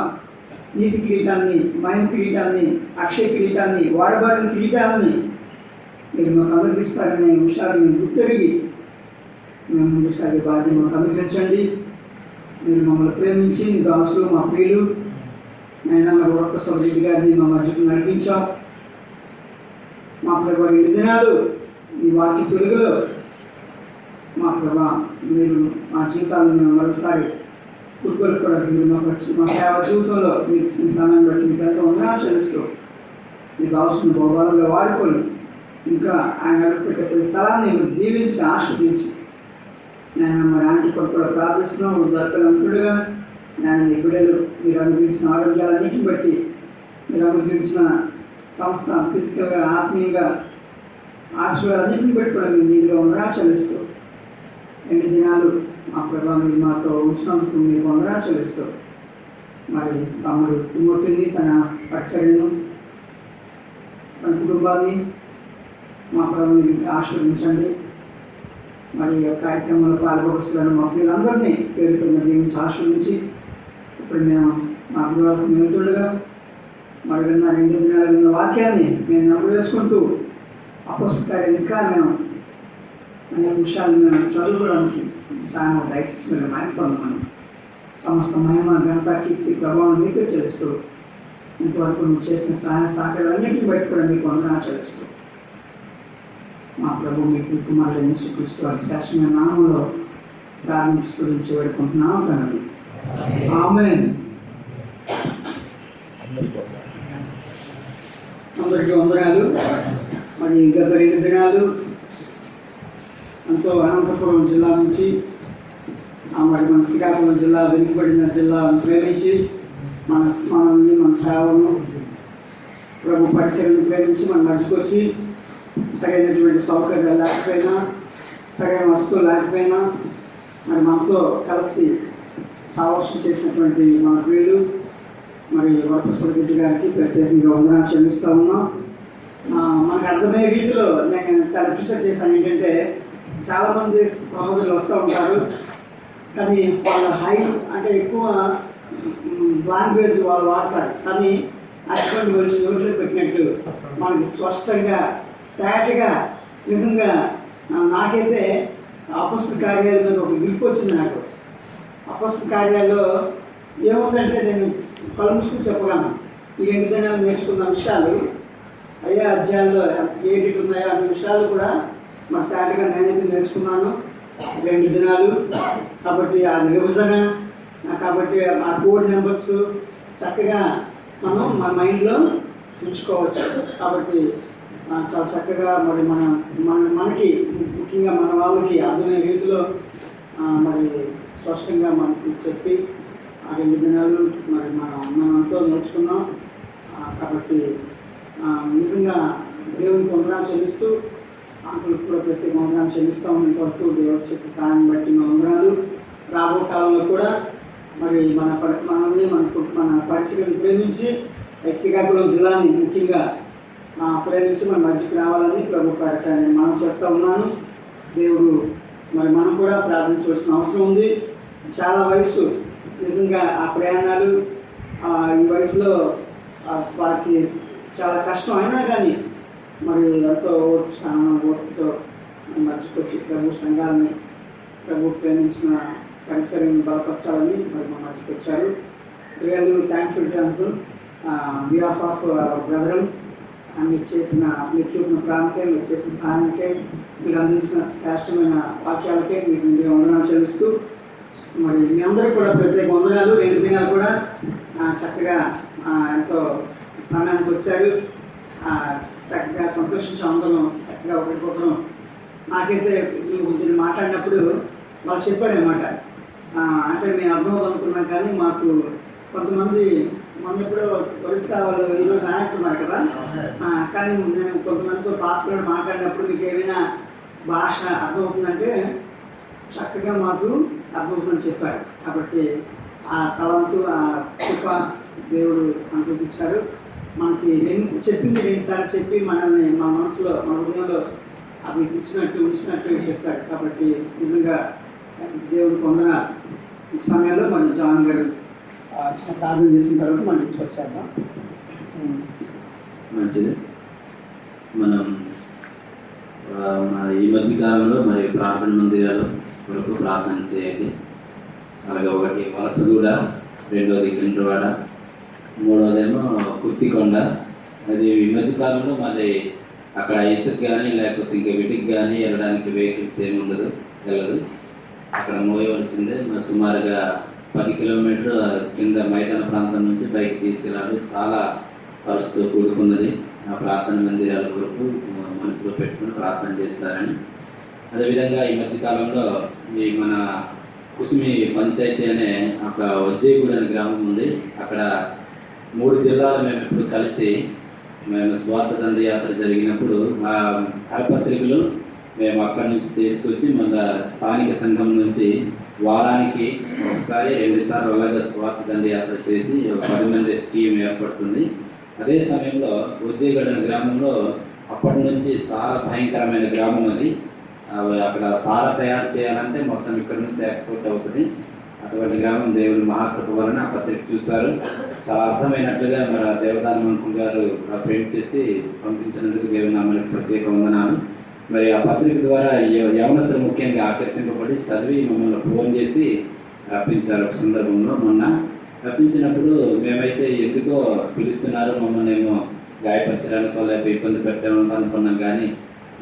నీతి కిరీటాన్ని, మహిమ కిరీటాన్ని, అక్షయ కిరీటాన్ని, వాడబారిన కిరీటాన్ని మీరు మాకు అనుగ్రహిస్తారనే విషయాన్ని గుర్తెరిగి మేము ముందుకు సాగే బాధ్యత మాకు అనుగ్రహించండి. మీరు మమ్మల్ని ప్రేమించి మీ దాసులు మా ప్రియులు అయినా మా వరప్రసాద్ రెడ్డి గారిని మా మధ్యకు నడిపించాం. మా ప్రభావ 2 దినాలు మీ వాక్య తెలుగులో మా ప్రభా మీరు మా జీవితాలను మేము మరోసారి కూర్చోలుకోవడానికి మీరు మాకు వచ్చి మా సేవ జీవితంలో మీరు ఇచ్చిన సమయం బట్టి మీకు ఎంతో వందనాలు. మీకు అవసరం బహుబలంగా వాడుకొని ఇంకా ఆయన అడుగుపెట్టే ప్రతి స్థలాన్ని మీరు దీవించి ఆశ్రయించి నేను మరి ఆంటీ కొరకు కూడా ప్రార్థిస్తున్నాం. దర్పలంతుడుగా నేను మీ బిడ్డలు మీరు అనుగ్రహించిన ఆరోగ్యాలన్నింటిని బట్టి మీరు అనుగ్రహించిన సంస్థ ఫిజికల్గా, ఆత్మీయంగా ఆశీర్వాదాలన్నింటిని బట్టి కూడా మీరు నీరుగా వందనాలు. 2 దినాలు మా ప్రభావం మీరు మాతో ఉంచినందుకు మీరు వందనాలు. మరి తమ్ముడు తిమోతిని, తన పరిచర్యను, తన కుటుంబాన్ని మా ప్రభుని ఆశీర్వదించండి. మరి కార్యక్రమంలో పాల్గొస్తున్న మా పిల్లలందరినీ పేరుతున్న దీవించి ఆశీర్వదించి ఇప్పుడు మేము మా పిల్లలకు మేలుతుండగా మరి విన్న 2 దినాలు విన్న వాక్యాన్ని మేము నమ్ముడు వేసుకుంటూ అపోస్తకార్యం ఇంకా మేము అనేక విషయాలు మేము చదువుకోవడానికి సాయం దయచేసి మీరు మాయపడుతున్నాను. సమస్త మహిమ, ఘనత, కీర్తి, ప్రభావం మీకే చెల్లిస్తూ ఇంతవరకు నువ్వు చేసిన సహాయ సహకారాలన్నింటినీ బట్టి కూడా మీకు వందనాలు చెల్లిస్తూ మా ప్రభు మీకు కుమారుడు యేసుక్రీస్తు వారి శ్రేష్టమైన నామంలో ప్రారంభిస్తూ వేడుకుంటున్నాం తండ్రి. ఆమేన్. అందరికీ వందనాలు. మరి గత 2 దినాలు ఎంతో అనంతపురం జిల్లా నుంచి మరి మన శ్రీకాకుళం జిల్లా, వెనుకబడిన జిల్లాను ప్రేమించి మనల్ని, మన సేవలను, ప్రభు పరిచయను ప్రేమించి మన మధ్యకు వచ్చి సరైనటువంటి సౌకర్యాలు లేకపోయినా, సరైన వస్తువులు లేకపోయినా మరి మనతో కలిసి సావర్షం చేసినటువంటి మన ప్రియులు మరి వరప్రసాద్ రెడ్డి గారికి ప్రత్యేకంగా వందనాలు చెల్లిస్తూ ఉన్నాం. మనకు అర్థమయ్యే రీతిలో నేను చాలా అప్రిషియేట్ చేశాను. ఏంటంటే చాలామంది సహోదరులు వస్తూ ఉంటారు, కానీ వాళ్ళ హై అంటే ఎక్కువ లాంగ్వేజ్ వాళ్ళు వాడతారు, కానీ అటువంటి రోజులు పెట్టినట్టు మనకి స్పష్టంగా, తేటగా, నిజంగా నాకైతే అపొస్తల కార్యాల మీద ఒక గ్రిప్ వచ్చింది. నాకు అపొస్తల కార్యాల్లో ఏముందంటే నేను కళ్ళు మూసుకుని చెప్పగలను. ఈ 2 దినాలు నేర్చుకున్న విషయాలు, అయ్యే అధ్యాయాల్లో ఏటి ఉన్నాయో అన్ని విషయాలు కూడా మన తేటగా నేనైతే నేర్చుకున్నాను 2 దినాలు. కాబట్టి ఆ విభజన, కాబట్టి ఆ కోడ్ నెంబర్స్ చక్కగా మనం మన మైండ్లో ఉంచుకోవచ్చు. కాబట్టి చాలా చక్కగా మరి మనకి ముఖ్యంగా మన వాళ్ళకి అర్థమయ్యే రీతిలో మరి స్పష్టంగా మనకి చెప్పి ఆ 2 దినాలు మరి మనమంతా నేర్చుకున్నాం. కాబట్టి నిజంగా దేవునికి వందనాలు చెల్లిస్తూ అంకులకు కూడా ప్రత్యేక వందనాలు చెల్లిస్తాం. ఇంతవరకు దేవుడు చేసే సాయం బట్టి మా వందనాలు. రాబో కాలంలో కూడా మరి మనల్ని మన పరిచయం ప్రేమించి శ్రీకాకుళం జిల్లాని ముఖ్యంగా ప్రేమించి మన మధ్యకి రావాలని ప్రభు కార్యక్రమాన్ని మనం చేస్తూ ఉన్నాను. దేవుడు మరి మనం కూడా ప్రార్థించవలసిన అవసరం ఉంది. చాలా వయసు నిజంగా ఆ ప్రయాణాలు ఈ వయసులో వారికి చాలా కష్టం అయినా కానీ మరి ఎంతో ఓర్పుతో మర్చిపోయి ప్రభు సంఘాలని, ప్రభు ప్రేమించిన పరిసరాన్ని బలపరచాలని మరి మా మధ్యకి వచ్చారు. Really thankful to uncle behalf of brother. మీరు చూపిన ప్రాంతానికి, మీరు చేసిన సహాయానికే, మీరు అందించిన శ్రేష్టమైన వాక్యాలకే మీకు వందనాలు చెల్లిస్తూ మరి మీ అందరికీ కూడా ప్రత్యేక వందనాలు. 2 దినాలు కూడా చక్కగా ఎంతో సమయానికి వచ్చారు. చక్కగా సంతోషించి అందరం చక్కగా ఒకరికొకరం. నాకైతే కొంచెం మాట్లాడినప్పుడు వాళ్ళు చెప్పారనమాట, అంటే మేము అర్థమవుతుంది అనుకున్నాం కానీ మాకు కొంతమంది మొన్న ఎప్పుడో ఒరిస్సా వాళ్ళు ఈరోజు రానట్టున్నారు కదా, కానీ నేను కొంతమందితో భాషలో మాట్లాడినప్పుడు మీకు ఏమైనా భాష అర్థమవుతుందంటే చక్కగా మాకు అర్థమవుతుందని చెప్పారు. కాబట్టి ఆ తలంతు ఆ కృప దేవుడు అనుభవించారు. మనకి చెప్పింది 2 సార్లు చెప్పి మనల్ని మన మనసులో మన హృదయంలో అది ఉంచినట్టు చెప్పాడు. కాబట్టి నిజంగా దేవుడు పొందన ఈ సమయంలో మన జాన్ గారు చిన్న ప్రార్థన చేసిన తర్వాత మనం తీసుకొచ్చాము. మంచిది. మనం ఈ మధ్య కాలంలో మరి ప్రార్థన మందిరాలు వరకు ప్రార్థన చేయండి. అలాగే ఒకటి వలసగూడ, రెండోది కిండ్రవాడ, మూడోదేమో కుర్తికొండ. అది ఈ మధ్య కాలంలో మరి అక్కడ ఇసుక కానీ లేకపోతే ఇంకా వీటికి కానీ వెళ్ళడానికి వెహికల్స్ ఏమి వెళ్ళదు. అక్కడ మోయవలసిందే. మరి సుమారుగా 10 కిలోమీటర్లు కింద మైదాన ప్రాంతం నుంచి పైకి తీసుకెళ్ళాలి. చాలా ఖర్చుతో కూడుకున్నది. ఆ ప్రార్థన మందిరాల కొరకు మనసులో పెట్టుకుని ప్రార్థన చేస్తారని. అదేవిధంగా ఈ మధ్యకాలంలో ఈ మన కుసుమి పంచాయతీ అనే ఒక వజ్జేగూడ అనే గ్రామం ఉంది. అక్కడ 3 జిల్లాలు మేము ఇప్పుడు కలిసి మేము స్వార్థ దండయాత్ర జరిగినప్పుడు ఆ కరపత్రికలు మేము అక్కడి నుంచి తీసుకొచ్చి మన స్థానిక సంఘం నుంచి వారానికి 1-2 సార్లు అలాగే స్వార్థ దండయాత్ర చేసి 10 మంది స్కీమ్ ఏర్పడుతుంది. అదే సమయంలో వజ్జేగూడ అనే గ్రామంలో అప్పటి నుంచి చాలా భయంకరమైన గ్రామం అది. అక్కడ సార తయారు చేయాలంటే మొత్తం ఇక్కడ నుంచి ఎక్స్పోర్ట్ అవుతుంది. అటువంటి గ్రామం దేవుని మహాకృప వలన ఆ పత్రిక చూశారు. చాలా అర్థమైనట్లుగా మరి దేవదానం అంకుల్ గారు ప్రింట్ చేసి పంపించినందుకు దేవుని నామానికి ప్రత్యేక వందనాలు. మరి ఆ పత్రిక ద్వారా యవనస్తులు ముఖ్యంగా ఆకర్షింపబడి చదివి మమ్మల్ని ఫోన్ చేసి రప్పించారు. ఒక సందర్భంలో మొన్న రప్పించినప్పుడు మేమైతే ఎందుకో పిలుస్తున్నారు, మమ్మల్ని ఏమో గాయపరచడానికో లేకపోతే ఇబ్బంది పెట్టడానికి అనుకున్నాం. కానీ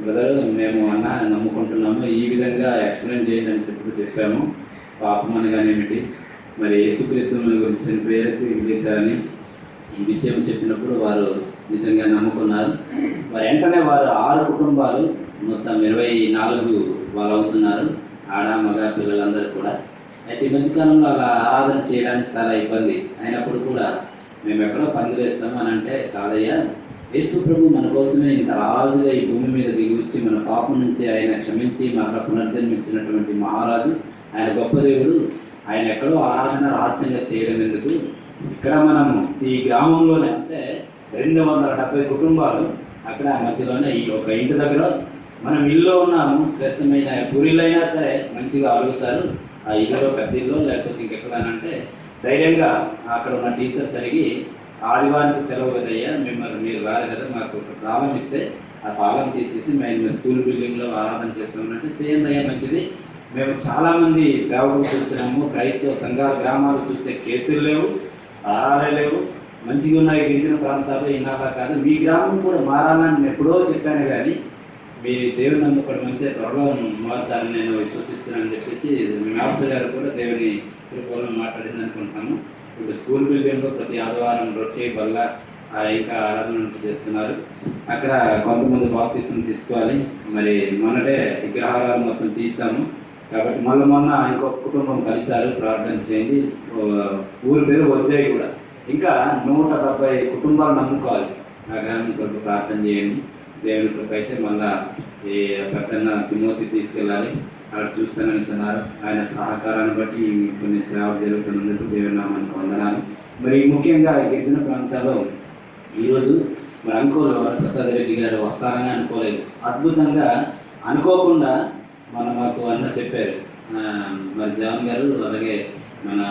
బ్రదర్ మేము అన్న నమ్ముకుంటున్నాము, ఈ విధంగా ఎక్స్ప్లెయిన్ చేయండి అని చెప్పాము. పాపం అనగానేమిటి, మరి యేసుక్రీస్తు గురించి చనిపోయేందుకు ఇవ్వలేశారని ఈ విషయం చెప్పినప్పుడు వారు నిజంగా నమ్ముకున్నారు. మరి వెంటనే వారు 6 కుటుంబాలు మొత్తం 24 వాళ్ళు అవుతున్నారు, ఆడ మగ పిల్లలందరూ కూడా. అయితే ఈ మధ్యకాలంలో అలా ఆరాధన చేయడానికి చాలా ఇబ్బంది అయినప్పుడు కూడా మేము ఎక్కడో పందులు వేస్తాము అని అంటే, కాదయ్యా, యేసు ప్రభు మన కోసమే ఇంత రాజుగా ఈ భూమి మీద దిగివచ్చి మన పాపం నుంచి ఆయన క్షమించి మరలా పునర్జన్మించినటువంటి మహారాజు, ఆయన గొప్ప దేవుడు. ఆయన ఎక్కడో ఆరాధన రహస్యంగా చేయడం ఎందుకు, ఇక్కడ మనము ఈ గ్రామంలోనే అంటే 270 కుటుంబాలు అక్కడ మధ్యలోనే ఈ ఒక ఇంటి దగ్గర మనం ఇల్లు ఉన్నాము. శ్రేష్టమైన పూరిలైనా సరే మంచిగా అడుగుతారు. ఆ ఇల్లులో పెద్ద ఇల్లు లేకపోతే ఇంకెక్కడానంటే ధైర్యంగా అక్కడ ఉన్న టీచర్స్ అడిగి, ఆదివారానికి సెలవు కదయ్యా, మీరు రాదు కదా, మాకు ఒక తాళం ఇస్తే ఆ తాళం తీసేసి మేము స్కూల్ బిల్డింగ్లో ఆరాధన చేస్తామంటే, చేయండి అయ్యా మంచిది. మేము చాలామంది సేవకులు చూస్తున్నాము. క్రైస్తవ సంఘాల గ్రామాలు చూస్తే కేసులు లేవు, సారాలే లేవు, మంచిగా ఉన్నాయి గిరిజన ప్రాంతాలు. ఇన్నాళ్ళ కాదు, మీ గ్రామం కూడా మారాలని నేను ఎప్పుడో చెప్పాను. కానీ మీ దేవుని నమ్మకం అంతే త్వరలో మారుతారని నేను విశ్వసిస్తున్నానని చెప్పేసి మీ మాస్టర్ గారు కూడా దేవుని కృపలో మాట్లాడింది అనుకుంటున్నాము. ఇప్పుడు స్కూల్ బిల్డింగ్లో ప్రతి ఆదివారం రొట్టె బల్ల ఇంకా ఆరాధన చేస్తున్నారు. అక్కడ కొంతమంది బాప్తిసం తీసుకోవాలి. మరి మొన్నటే విగ్రహాలు మొత్తం తీసాము కాబట్టి మొన్న ఇంకొక కుటుంబం కలిశారు. ప్రార్థన చేయండి. ఊరి పేరు వజ్జాయి కూడా. ఇంకా 170 కుటుంబాలు నమ్ముకోవాలి. ఆ గ్రామం కొరకు ప్రార్థన చేయండి. దేవుని కృప అయితే మళ్ళా ఈ పెద్దన్న తిమోతి తీసుకెళ్ళాలి, అక్కడ చూస్తానని అన్నారు. ఆయన సహకారాన్ని బట్టి కొన్ని సేవలు జరుగుతున్నందుకు దేవుని నామానికి వందనాలు. మరి ముఖ్యంగా గిరిజన ప్రాంతాల్లో ఈరోజు మరి అనుకోలేదు, వరప్రసాద్ రెడ్డి గారు వస్తారని అనుకోలేదు. అద్భుతంగా అనుకోకుండా మాకు అన్న చెప్పారు. మరి జగన్ గారు అలాగే మన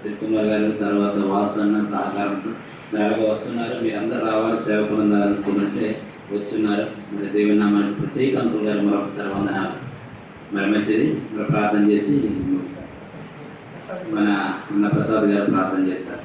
శివకుమార్ గారు తర్వాత వాసు అన్న సహకారంతో మరి అలాగే వస్తున్నారు. మీరందరూ రావాలి, సేవకులు అనుకున్నట్టే వచ్చున్నారు. మరి దేవుని నామానికి ప్రత్యేక అంకుల్ గారు మరొకసారి వందనాలు. మరి మంచిది. మరి ప్రార్థన చేసి మన అన్న ప్రసాద్ గారు ప్రార్థన చేస్తారు.